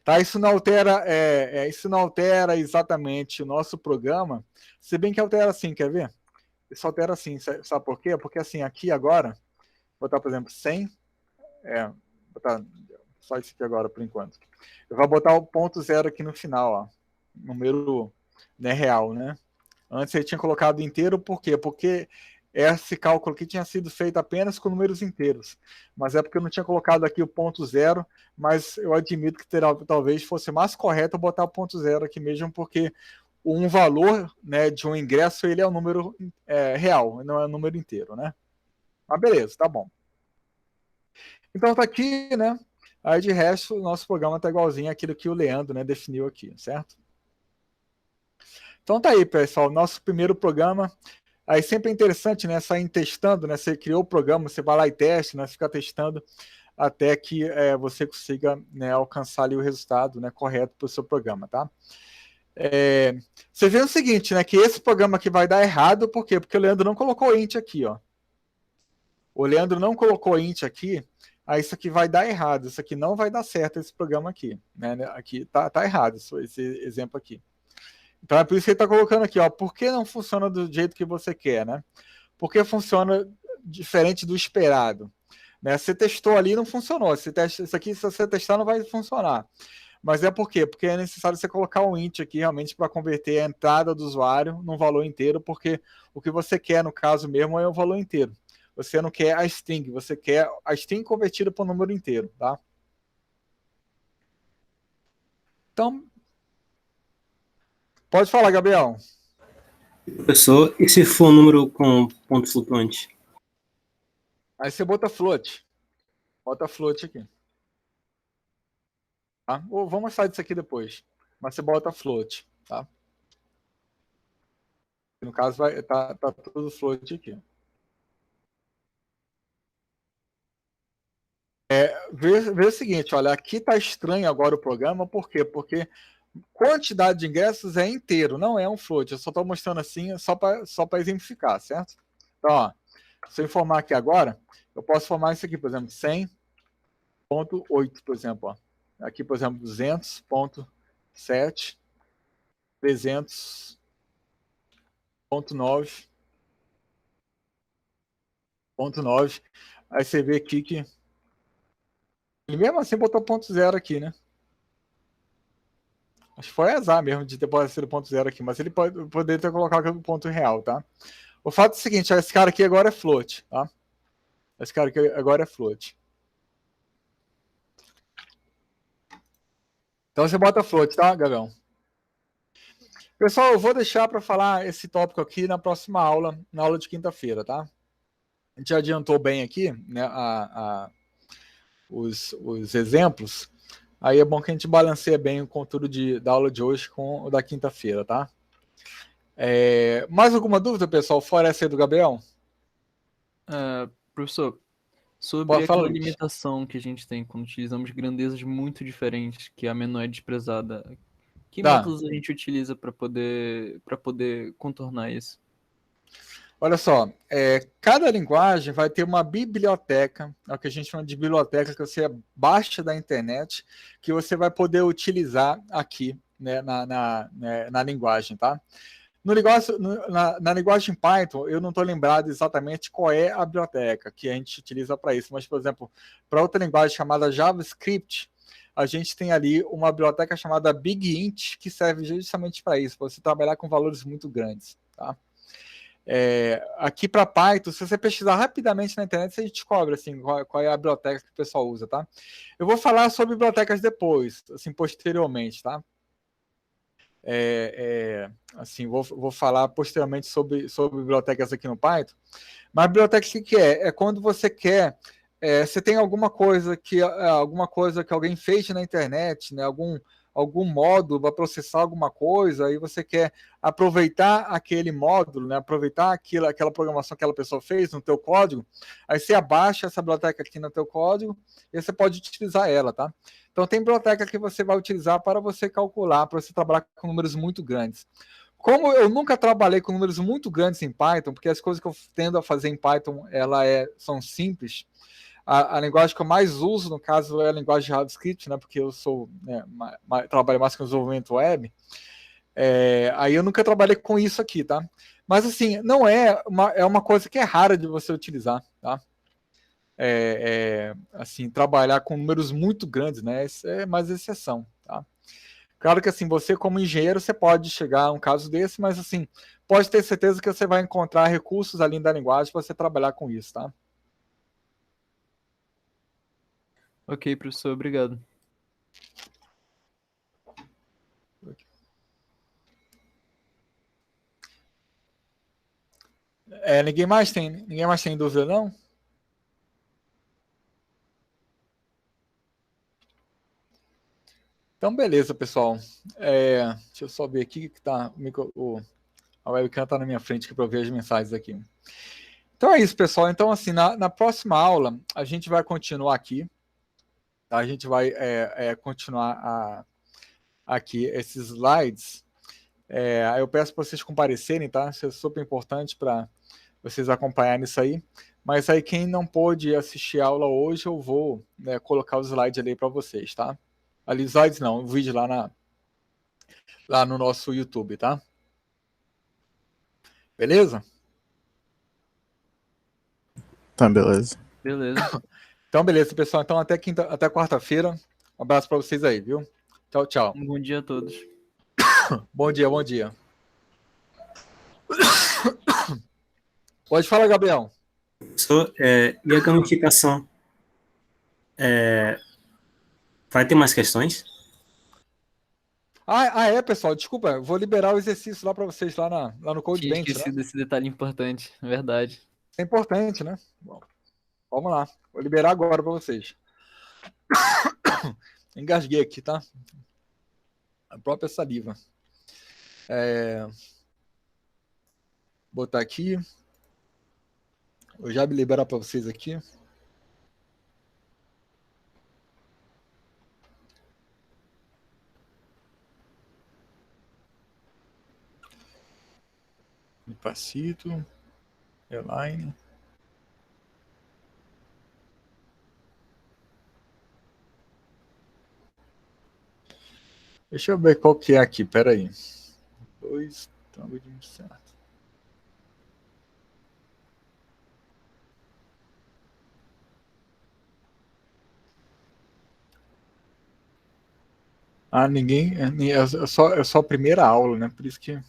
Tá, isso não altera exatamente o nosso programa, se bem que altera assim, quer ver? Isso altera assim, sabe por quê? Porque assim, aqui agora, vou botar, por exemplo, 100, vou botar só isso aqui agora, por enquanto. Eu vou botar o ponto 0 aqui no final, ó, número, né, real, né? Antes ele tinha colocado inteiro, por quê? Porque esse cálculo aqui tinha sido feito apenas com números inteiros, mas é porque eu não tinha colocado aqui o ponto 0, mas eu admito que talvez fosse mais correto botar o ponto 0 aqui mesmo, porque um valor, né, de um ingresso, ele é um número real, não é um número inteiro, né? Mas beleza, tá bom. Então tá aqui, né? Aí de resto, o nosso programa tá igualzinho àquilo que o Leandro, né, definiu aqui, certo? Então tá aí, pessoal, nosso primeiro programa. Aí sempre é interessante, né, sair testando, né, você criou o programa, você vai lá e testa, né, fica testando até que você consiga, né, alcançar ali o resultado, né, correto para o seu programa, tá? Você vê o seguinte, né? Que esse programa aqui vai dar errado, por quê? Porque o Leandro não colocou int aqui, ó. O Leandro não colocou int aqui, aí isso aqui vai dar errado. Isso aqui não vai dar certo, esse programa aqui. Né? Aqui tá errado esse exemplo aqui. Então é por isso que ele está colocando aqui, ó. Por que não funciona do jeito que você quer, né? Porque funciona diferente do esperado. Né? Você testou ali, não funcionou. Isso aqui, se você testar, não vai funcionar. Mas é por quê? Porque é necessário você colocar um int aqui realmente para converter a entrada do usuário num valor inteiro, porque o que você quer, no caso mesmo, é o valor inteiro. Você não quer a string, você quer a string convertida para o número inteiro, tá? Então, pode falar, Gabriel. Professor, e se for um número com ponto flutuante? Aí você bota float. Bota float aqui. Tá? Ou vamos mostrar disso aqui depois. Mas você bota float, tá? No caso, tá tudo float aqui. Vê o seguinte, olha, aqui tá estranho agora o programa, por quê? Porque quantidade de ingressos é inteiro, não é um float. Eu só estou mostrando assim só para exemplificar, certo? Então, ó, se eu informar aqui agora, eu posso formar isso aqui, por exemplo, 100.8, por exemplo. Ó. Aqui, por exemplo, 200.7, 300.9. Aí você vê aqui que ele mesmo assim botou ponto zero aqui, né? Acho que foi azar mesmo de ter sido ponto zero aqui, mas ele poderia ter colocado aqui no ponto real, tá? O fato é o seguinte, esse cara aqui agora é float, tá? Esse cara aqui agora é float. Então você bota float, tá, Gagão? Pessoal, eu vou deixar para falar esse tópico aqui na próxima aula, na aula de quinta-feira, tá? A gente adiantou bem aqui, né, os exemplos. Aí é bom que a gente balanceie bem o conteúdo da aula de hoje com o da quinta-feira, tá? Mais alguma dúvida, pessoal, fora essa aí do Gabriel? Professor, sobre Fala, aquela Luiz. limitação que a gente tem quando utilizamos grandezas muito diferentes, que a menor é desprezada, que Tá. métodos a gente utiliza para poder contornar isso? Olha só, cada linguagem vai ter uma biblioteca, é o que a gente chama de biblioteca, que você baixa da internet, que você vai poder utilizar aqui, né, na linguagem, tá? Na linguagem Python, eu não estou lembrado exatamente qual é a biblioteca que a gente utiliza para isso, mas, por exemplo, para outra linguagem chamada JavaScript, a gente tem ali uma biblioteca chamada BigInt, que serve justamente para isso, para você trabalhar com valores muito grandes, tá? Aqui para Python, se você pesquisar rapidamente na internet, você descobre assim, qual é a biblioteca que o pessoal usa, tá? Eu vou falar sobre bibliotecas depois, assim, posteriormente, tá? Assim, vou falar posteriormente sobre bibliotecas aqui no Python. Mas biblioteca o que é? É quando você quer, você tem alguma coisa que alguém fez na internet, né? Algum módulo para processar alguma coisa, aí você quer aproveitar aquele módulo, né? Aproveitar aquela programação que aquela pessoa fez no teu código, aí você abaixa essa biblioteca aqui no teu código e você pode utilizar ela, tá? Então tem biblioteca que você vai utilizar para você calcular, para você trabalhar com números muito grandes. Como eu nunca trabalhei com números muito grandes em Python, porque as coisas que eu tendo a fazer em Python são simples, a linguagem que eu mais uso, no caso, é a linguagem JavaScript, né, porque eu trabalho mais com desenvolvimento web, aí eu nunca trabalhei com isso aqui, tá? Mas, assim, não é uma coisa que é rara de você utilizar, tá? Assim, trabalhar com números muito grandes, né? Isso é mais exceção, tá? Claro que, assim, você como engenheiro, você pode chegar a um caso desse, mas, assim, pode ter certeza que você vai encontrar recursos além da linguagem para você trabalhar com isso, tá? Ok, professor, obrigado. Ninguém mais tem dúvida, não? Então, beleza, pessoal. Deixa eu só ver aqui que tá a webcam está na minha frente para eu ver as mensagens aqui. Então é isso, pessoal. Então, assim, na próxima aula, a gente vai continuar aqui. Tá? A gente vai continuar aqui esses slides. Aí eu peço para vocês comparecerem, tá? Isso é super importante para vocês acompanharem isso aí. Mas aí quem não pôde assistir a aula hoje, eu vou, né, colocar os slides ali para vocês, tá? Ali, slides não, o vídeo lá no nosso YouTube, tá? Beleza? Tá, beleza. Beleza. Então, beleza, pessoal. Então, até quarta-feira. Um abraço para vocês aí, viu? Tchau, tchau. Um bom dia a todos. Bom dia, bom dia. Pode falar, Gabriel. Professor, e a gamificação? Vai ter mais questões? Pessoal, desculpa, eu vou liberar o exercício lá para vocês lá no Tinha CodeBench, né? esquecido desse detalhe importante, é verdade. Isso é importante, né? Bom, vamos lá, vou liberar agora para vocês. Engasguei aqui, tá? A própria saliva. Botar aqui. Vou já me liberar para vocês aqui. Passito, Airline. Deixa eu ver qual que é aqui, peraí. 2, tango de certo. Ninguém. É só a primeira aula, né? Por isso que.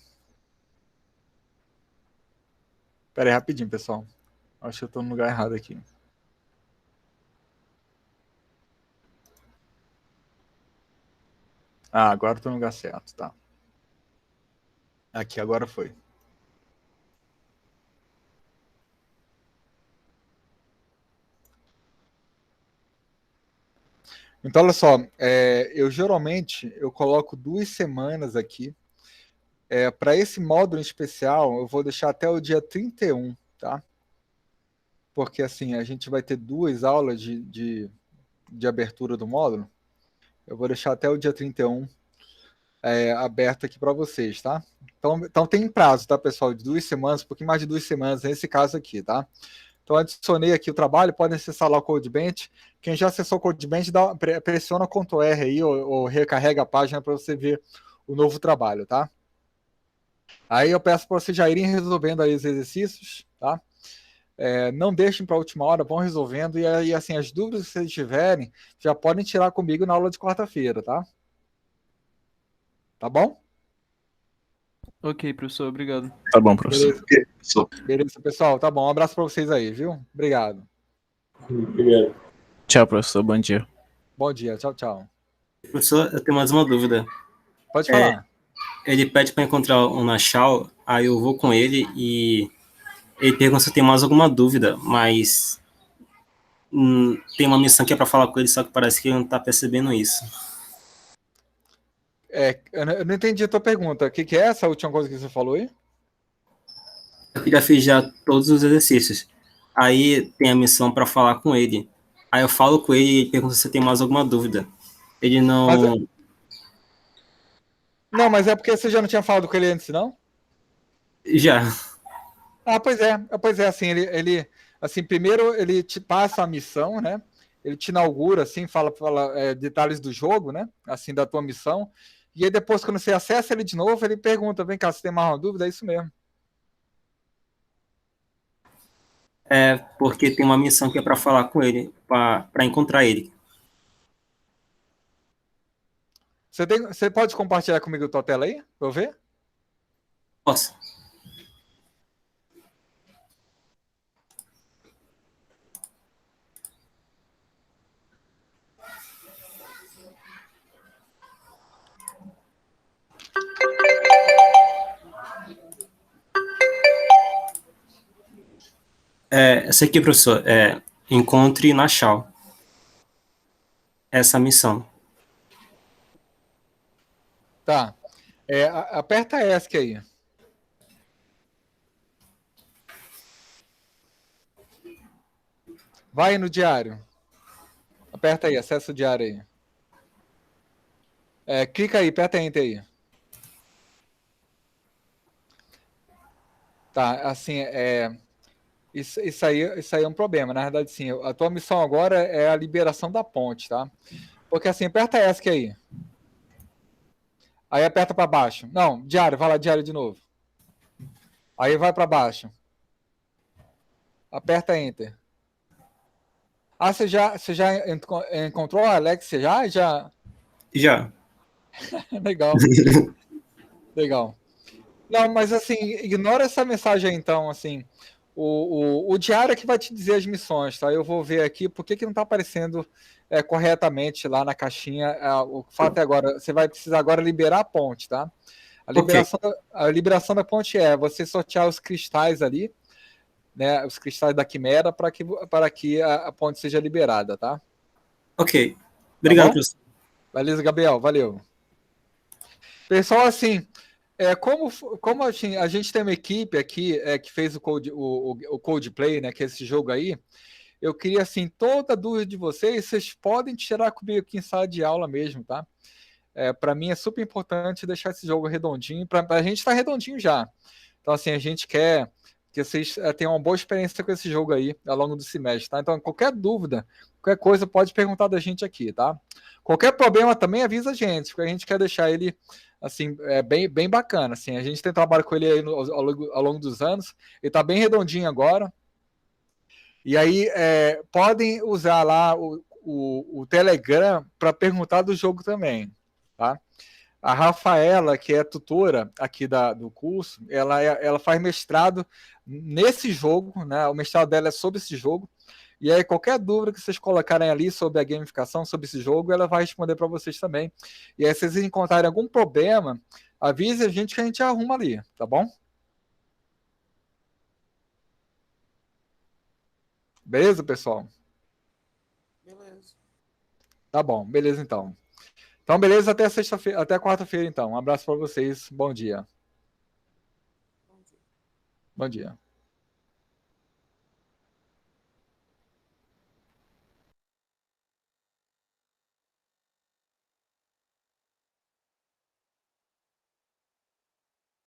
Pera aí, rapidinho, pessoal. Acho que eu tô no lugar errado aqui. Agora eu tô no lugar certo, tá. Aqui, agora foi. Então, olha só, eu geralmente coloco 2 semanas aqui. Para esse módulo em especial, eu vou deixar até o dia 31, tá? Porque assim, a gente vai ter 2 aulas de abertura do módulo. Eu vou deixar até o dia 31 aberto aqui para vocês, tá? Então tem prazo, tá, pessoal? De 2 semanas, um pouquinho mais de 2 semanas nesse caso aqui, tá? Então adicionei aqui o trabalho, podem acessar lá o CodeBench. Quem já acessou o CodeBench, pressiona Ctrl R aí ou recarrega a página para você ver o novo trabalho, tá? Aí eu peço para vocês já irem resolvendo aí os exercícios, tá? Não deixem para a última hora, vão resolvendo. E aí, assim, as dúvidas que vocês tiverem, já podem tirar comigo na aula de quarta-feira, tá? Tá bom? Ok, professor, obrigado. Tá bom, professor. Beleza, pessoal. Tá bom. Um abraço para vocês aí, viu? Obrigado. Obrigado. Tchau, professor. Bom dia. Bom dia. Tchau, tchau. Professor, eu tenho mais uma dúvida. Pode falar. Ele pede para encontrar o Nachal, aí eu vou com ele e ele pergunta se eu tenho mais alguma dúvida, mas tem uma missão que é para falar com ele, só que parece que ele não está percebendo isso. Eu não entendi a tua pergunta. O que é essa última coisa que você falou aí? Eu já fiz já todos os exercícios. Aí tem a missão para falar com ele. Aí eu falo com ele e pergunto se tem mais alguma dúvida. Ele não... Não, mas é porque você já não tinha falado com ele antes, não? Já. Pois é, assim, ele assim, primeiro ele te passa a missão, né? Ele te inaugura, assim, fala detalhes do jogo, né? Assim, da tua missão. E aí depois, quando você acessa ele de novo, ele pergunta, vem cá, você tem mais uma dúvida? É isso mesmo. Porque tem uma missão que é para falar com ele, para encontrar ele. Você pode compartilhar comigo a tua tela aí, pra eu ver? Posso? Essa aqui, professor, encontre Nachal. Essa missão. Tá. Aperta ESC aí. Vai no diário. Aperta aí, acessa o diário aí. Clica aí, aperta Enter aí. Tá, assim, isso aí é um problema. Na verdade, sim, a tua missão agora é a liberação da ponte, tá? Porque assim, aperta ESC aí. Aí aperta para baixo. Não, diário, vai lá, diário de novo. Aí vai para baixo. Aperta Enter. Ah, você já encontrou a Alexia já? Já. Já. Legal, legal. Não, mas assim, ignora essa mensagem aí, então, assim. O diário é que vai te dizer as missões, tá? Eu vou ver aqui por que não está aparecendo corretamente lá na caixinha. O fato é agora, você vai precisar agora liberar a ponte, tá? Ok. A liberação da ponte é você sortear os cristais ali, né? Os cristais da quimera para que a ponte seja liberada, tá? Ok. Tá Obrigado, bom? professor. Beleza, Gabriel, valeu. Pessoal, assim, como assim, a gente tem uma equipe aqui que fez o Codeplay, né? Que é esse jogo aí. Eu queria, assim, toda dúvida de vocês podem tirar comigo aqui em sala de aula mesmo, tá? Para mim é super importante deixar esse jogo redondinho, para a gente estar redondinho já. Então, assim, a gente quer que vocês tenham uma boa experiência com esse jogo aí ao longo do semestre, tá? Então, qualquer dúvida, qualquer coisa, pode perguntar da gente aqui, tá? Qualquer problema também avisa a gente, porque a gente quer deixar ele, assim, bem, bem bacana, assim. A gente tem trabalho com ele aí ao longo dos anos, ele tá bem redondinho agora. E aí, podem usar lá o Telegram para perguntar do jogo também, tá? A Rafaela, que é tutora aqui do curso, ela faz mestrado nesse jogo, né? O mestrado dela é sobre esse jogo. E aí, qualquer dúvida que vocês colocarem ali sobre a gamificação, sobre esse jogo, ela vai responder para vocês também. E aí, se vocês encontrarem algum problema, avise a gente que a gente arruma ali, tá bom? Beleza, pessoal? Beleza. Tá bom, beleza então. Então, beleza, até sexta-feira, até quarta-feira, então. Um abraço para vocês. Bom dia. Bom dia.